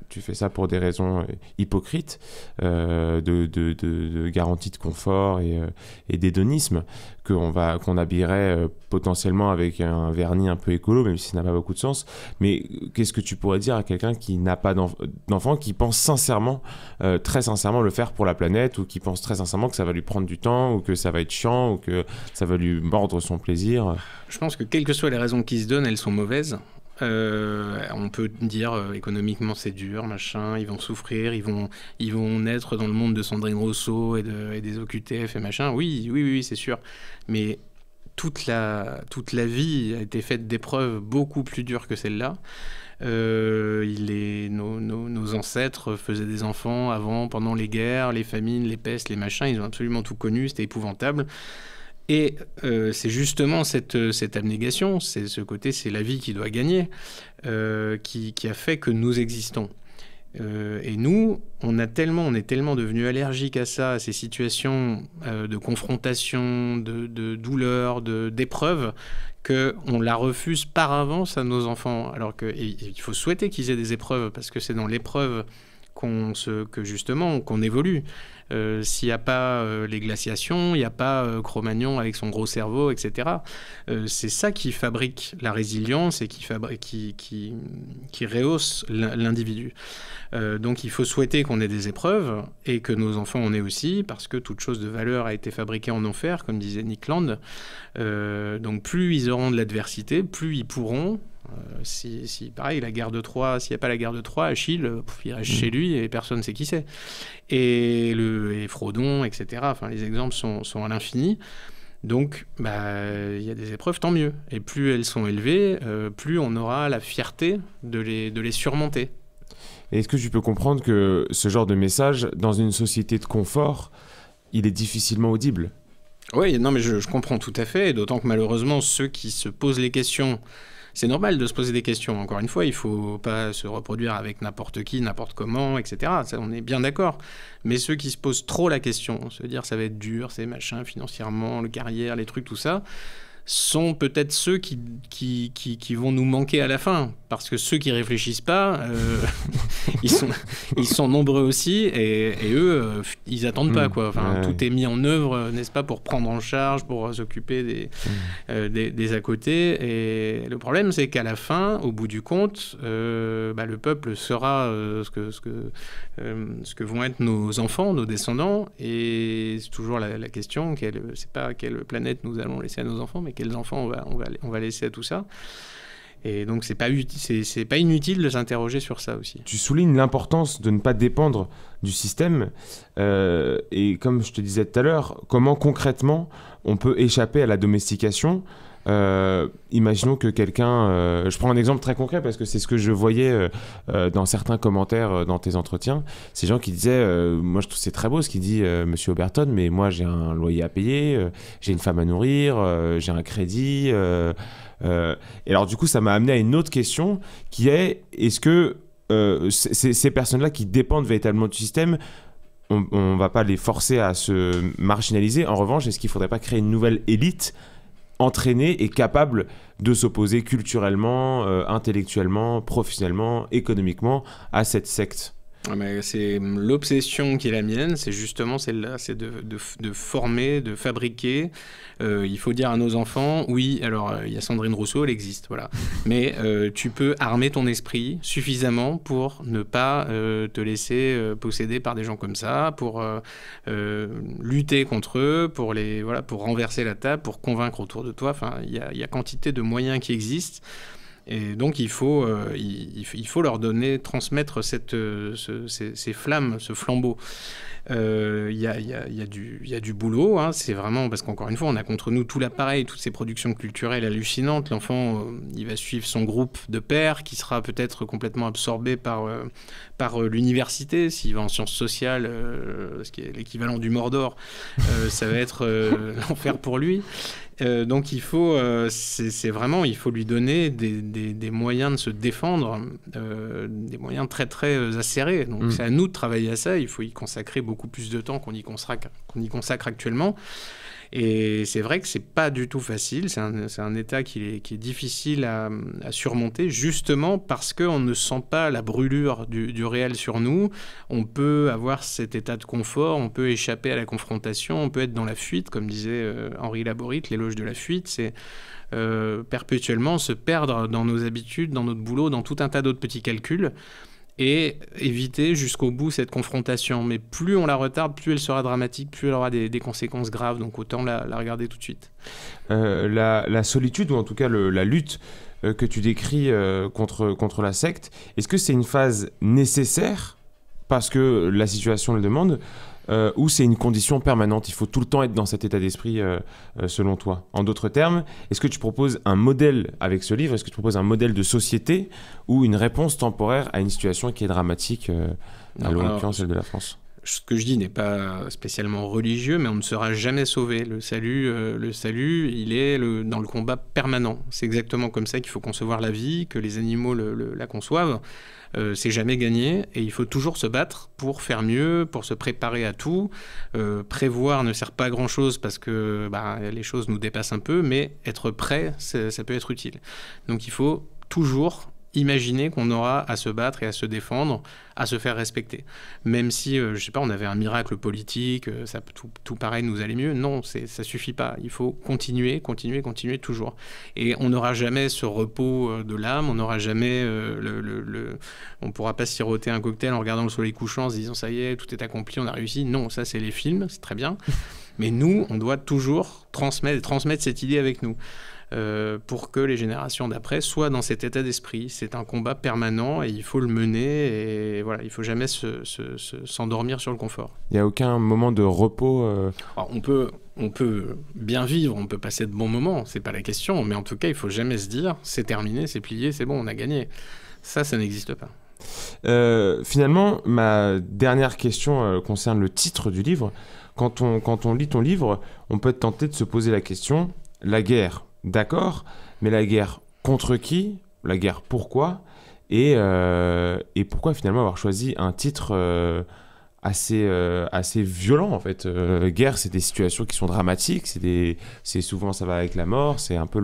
B: tu fais ça pour des raisons hypocrites, de garantie de confort et d'hédonisme, qu'on habillerait potentiellement avec un vernis un peu écolo, même si ça n'a pas beaucoup de sens. Mais qu'est-ce que tu pourrais dire à quelqu'un qui n'a pas d'enfant, qui pense sincèrement, très sincèrement le faire pour la planète, ou qui pense très sincèrement que ça va lui prendre du temps, ou que ça va être chiant, ou que ça va lui mordre son plaisir?
A: Je pense que quelles que soient les raisons qui se donnent, elles sont mauvaises. On peut dire économiquement c'est dur, machin, ils vont souffrir, ils vont naître dans le monde de Sandrine Rousseau et des OQTF et machin. Oui, c'est sûr. Mais toute la vie a été faite d'épreuves beaucoup plus dures que celle-là. Nos ancêtres faisaient des enfants avant, pendant les guerres, les famines, les pestes, les machins, ils ont absolument tout connu, c'était épouvantable. Et c'est justement cette abnégation, c'est ce côté, c'est la vie qui doit gagner, qui a fait que nous existons. Et nous, on est tellement devenus allergiques à ça, à ces situations de confrontation, de douleur, d'épreuve, qu'on la refuse par avance à nos enfants. Alors qu'il faut souhaiter qu'ils aient des épreuves, parce que c'est dans l'épreuve qu'on évolue. S'il n'y a pas les glaciations, il n'y a pas Cro-Magnon avec son gros cerveau, etc. C'est ça qui fabrique la résilience et qui rehausse l'individu. Donc il faut souhaiter qu'on ait des épreuves et que nos enfants en aient aussi, parce que toute chose de valeur a été fabriquée en enfer, comme disait Nick Land. Donc plus ils auront de l'adversité, plus ils pourront... pareil, la guerre de Troie, s'il n'y a pas la guerre de Troie, Achille, il reste chez lui et personne ne sait qui c'est. Et Frodon, etc. Enfin, les exemples sont à l'infini. Donc, il y a des épreuves, tant mieux. Et plus elles sont élevées, plus on aura la fierté de les surmonter.
B: Et est-ce que tu peux comprendre que ce genre de message, dans une société de confort, il est difficilement audible ?
A: Oui, non, mais je comprends tout à fait. D'autant que malheureusement, ceux qui se posent les questions... C'est normal de se poser des questions. Encore une fois, il ne faut pas se reproduire avec n'importe qui, n'importe comment, etc. Ça, on est bien d'accord. Mais ceux qui se posent trop la question, se dire ça va être dur, c'est machin, financièrement, le carrière, les trucs, tout ça, sont peut-être ceux qui vont nous manquer à la fin. Parce que ceux qui ne réfléchissent pas, ils sont nombreux aussi, et eux, ils n'attendent pas, quoi. Enfin, tout est mis en œuvre, n'est-ce pas, pour prendre en charge, pour s'occuper des à côté. Et le problème, c'est qu'à la fin, au bout du compte, le peuple sera ce que vont être nos enfants, nos descendants. Et c'est toujours la question, c'est pas quelle planète nous allons laisser à nos enfants, mais quels enfants on va laisser à tout ça. Et donc, c'est pas inutile de s'interroger sur ça aussi.
B: Tu soulignes l'importance de ne pas dépendre du système. Et comme je te disais tout à l'heure, comment concrètement on peut échapper à la domestication ? Imaginons que quelqu'un... je prends un exemple très concret parce que c'est ce que je voyais dans certains commentaires dans tes entretiens. Ces gens qui disaient... moi, je trouve c'est très beau ce qu'il dit Monsieur Oberton, mais moi, j'ai un loyer à payer, j'ai une femme à nourrir, j'ai un crédit... et alors du coup ça m'a amené à une autre question qui est, est-ce que ces personnes-là qui dépendent véritablement du système, on ne va pas les forcer à se marginaliser? En revanche, est-ce qu'il ne faudrait pas créer une nouvelle élite entraînée et capable de s'opposer culturellement, intellectuellement, professionnellement, économiquement à cette secte?
A: Mais c'est l'obsession qui est la mienne, c'est justement celle-là, c'est de former, de fabriquer. Il faut dire à nos enfants, oui, alors il y a Sandrine Rousseau, elle existe, voilà. Mais tu peux armer ton esprit suffisamment pour ne pas te laisser posséder par des gens comme ça, pour lutter contre eux, pour renverser la table, pour convaincre autour de toi. Enfin, il y a quantité de moyens qui existent. Et donc il faut leur transmettre ces flammes, ce flambeau. Il y a du boulot, hein, c'est vraiment parce qu'encore une fois, on a contre nous tout l'appareil, toutes ces productions culturelles hallucinantes. L'enfant, il va suivre son groupe de pairs qui sera peut-être complètement absorbé par l'université. S'il va en sciences sociales, ce qui est l'équivalent du Mordor, ça va être l'enfer pour lui. Donc il faut lui donner des moyens de se défendre, des moyens très très acérés. Donc c'est à nous de travailler à ça. Il faut y consacrer beaucoup plus de temps qu'on y consacre actuellement. Et c'est vrai que c'est pas du tout facile. C'est un état qui est difficile à surmonter, justement parce qu'on ne sent pas la brûlure du réel sur nous. On peut avoir cet état de confort, on peut échapper à la confrontation, on peut être dans la fuite, comme disait Henri Laborit, l'éloge de la fuite. C'est perpétuellement se perdre dans nos habitudes, dans notre boulot, dans tout un tas d'autres petits calculs, et éviter jusqu'au bout cette confrontation. Mais plus on la retarde, plus elle sera dramatique, plus elle aura des conséquences graves. Donc autant la regarder tout de suite.
B: La solitude, ou en tout cas la lutte que tu décris contre la secte, est-ce que c'est une phase nécessaire parce que la situation le demande, ou c'est une condition permanente? Il faut tout le temps être dans cet état d'esprit, selon toi. En d'autres termes, est-ce que tu proposes un modèle avec ce livre? Est-ce que tu proposes un modèle de société ou une réponse temporaire à une situation qui est dramatique, à l'occurrence celle de la France?
A: Ce que je dis n'est pas spécialement religieux, mais on ne sera jamais sauvé. Le salut, il est dans le combat permanent. C'est exactement comme ça qu'il faut concevoir la vie, que les animaux la conçoivent. C'est jamais gagné et il faut toujours se battre pour faire mieux, pour se préparer à tout. Prévoir ne sert pas à grand-chose parce que les choses nous dépassent un peu, mais être prêt, ça peut être utile. Donc il faut toujours imaginer qu'on aura à se battre et à se défendre, à se faire respecter. Même si, je sais pas, on avait un miracle politique, tout pareil nous allait mieux. Non, ça suffit pas. Il faut continuer toujours. Et on n'aura jamais ce repos de l'âme, on n'aura jamais on pourra pas siroter un cocktail en regardant le soleil couchant en se disant ça y est, tout est accompli, on a réussi. Non, ça c'est les films, c'est très bien. Mais nous, on doit toujours transmettre cette idée avec nous. Pour que les générations d'après soient dans cet état d'esprit. C'est un combat permanent et il faut le mener et voilà, il ne faut jamais s'endormir sur le confort.
B: Il n'y a aucun moment de repos
A: Alors, on peut bien vivre, on peut passer de bons moments, c'est pas la question, mais en tout cas, il ne faut jamais se dire c'est terminé, c'est plié, c'est bon, on a gagné. Ça n'existe pas.
B: Finalement, ma dernière question concerne le titre du livre. Quand on lit ton livre, on peut être tenté de se poser la question, la guerre, d'accord, mais la guerre contre qui? La guerre pourquoi? Et pourquoi finalement avoir choisi un titre assez violent en fait? Guerre, c'est des situations qui sont dramatiques, c'est souvent ça va avec la mort, c'est un peu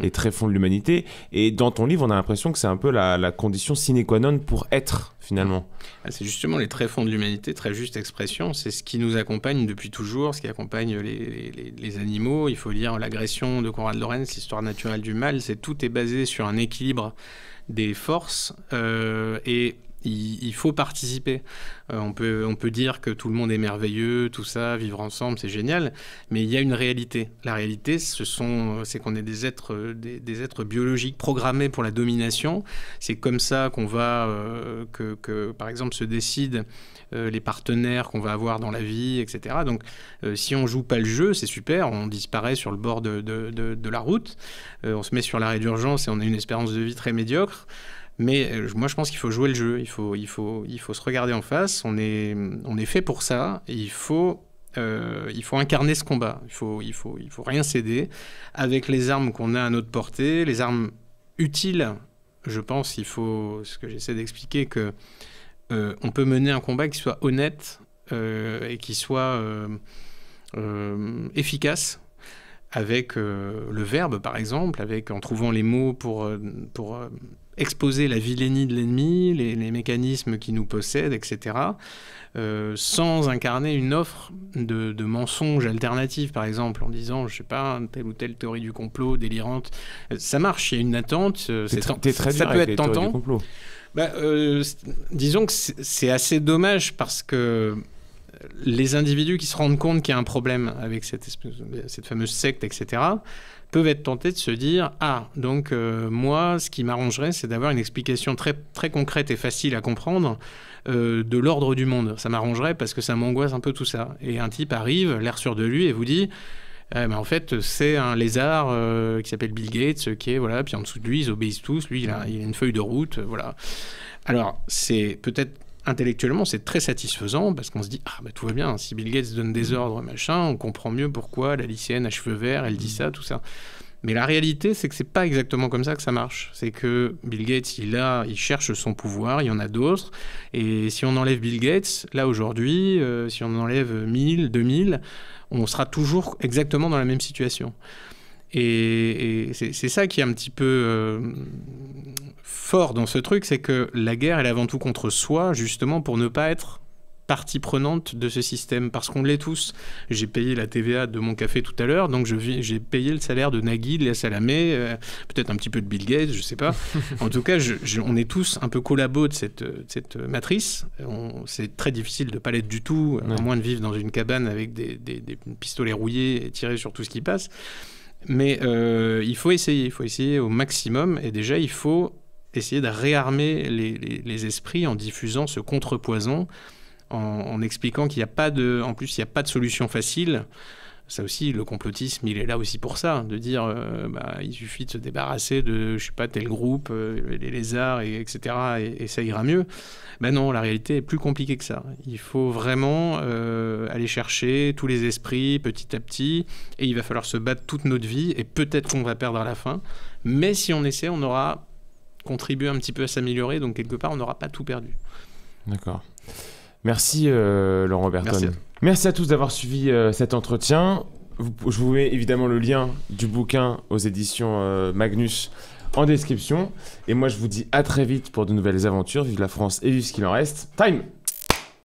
B: les tréfonds de l'humanité. Et dans ton livre, on a l'impression que c'est un peu la condition sine qua non pour être finalement.
A: C'est justement les tréfonds de l'humanité, très juste expression. C'est ce qui nous accompagne depuis toujours, ce qui accompagne les animaux. Il faut lire l'agression de Konrad Lorenz, l'histoire naturelle du mal. Tout est basé sur un équilibre des forces et il faut participer. On peut dire que tout le monde est merveilleux, tout ça, vivre ensemble, c'est génial, mais il y a une réalité. La réalité, c'est qu'on est des êtres biologiques programmés pour la domination. C'est comme ça qu'on va, que par exemple, se décident les partenaires qu'on va avoir dans la vie, etc. Donc, si on joue pas le jeu, c'est super, on disparaît sur le bord de la route, on se met sur l'arrêt d'urgence et on a une espérance de vie très médiocre. Mais moi, je pense qu'il faut jouer le jeu. Il faut se regarder en face. On est fait pour ça. Et il faut incarner ce combat. Il faut rien céder. Avec les armes qu'on a à notre portée, les armes utiles, je pense, ce que j'essaie d'expliquer, que on peut mener un combat qui soit honnête et qui soit efficace. Avec le verbe, par exemple, en trouvant les mots pour exposer la vilainie de l'ennemi, les mécanismes qui nous possèdent, etc., sans incarner une offre de mensonges alternatifs, par exemple, en disant, je sais pas, telle ou telle théorie du complot délirante. Ça marche, il y a une attente. Ça peut être tentant. Disons que c'est assez dommage parce que les individus qui se rendent compte qu'il y a un problème avec cette fameuse secte, etc., peuvent être tentés de se dire « Ah, donc moi, ce qui m'arrangerait, c'est d'avoir une explication très, très concrète et facile à comprendre de l'ordre du monde. Ça m'arrangerait parce que ça m'angoisse un peu tout ça. » Et un type arrive, l'air sûr de lui, et vous dit en fait, c'est un lézard qui s'appelle Bill Gates, qui est, voilà, puis en dessous de lui, ils obéissent tous. Lui, il a une feuille de route, voilà. Alors, c'est peut-être intellectuellement, c'est très satisfaisant parce qu'on se dit tout va bien, si Bill Gates donne des ordres, machin, on comprend mieux pourquoi la lycéenne à cheveux verts, elle dit ça, tout ça. Mais la réalité, c'est que c'est pas exactement comme ça que ça marche. C'est que Bill Gates, il cherche son pouvoir, il y en a d'autres, et si on enlève Bill Gates, là aujourd'hui, si on enlève 1000, 2000, on sera toujours exactement dans la même situation. Et c'est ça qui est un petit peu fort dans ce truc, c'est que la guerre, elle est avant tout contre soi, justement pour ne pas être partie prenante de ce système, parce qu'on l'est tous. J'ai payé la TVA de mon café tout à l'heure, donc j'ai payé le salaire de Nagui, de Léa Salamé, peut-être un petit peu de Bill Gates, je sais pas. En tout cas, on est tous un peu collabos de cette matrice. C'est très difficile de pas l'être du tout, à moins de vivre dans une cabane avec des pistolets rouillés et tirer sur tout ce qui passe. Mais il faut essayer au maximum, et déjà il faut essayer de réarmer les esprits en diffusant ce contrepoison, en expliquant qu'il n'y a pas de, en plus, il n'y a pas de solution facile. Ça aussi, le complotisme, il est là aussi pour ça, de dire il suffit de se débarrasser de, je sais pas, tel groupe, les lézards, etc., et ça ira mieux. Ben non, la réalité est plus compliquée que ça. Il faut vraiment aller chercher tous les esprits petit à petit, et il va falloir se battre toute notre vie, et peut-être qu'on va perdre à la fin. Mais si on essaie, on aura contribué un petit peu à s'améliorer, donc quelque part, on n'aura pas tout perdu.
B: D'accord. Merci Laurent Berton. Merci à tous d'avoir suivi cet entretien. Je vous mets évidemment le lien du bouquin aux éditions Magnus en description. Et moi je vous dis à très vite pour de nouvelles aventures. Vive la France et vive ce qu'il en reste. Time!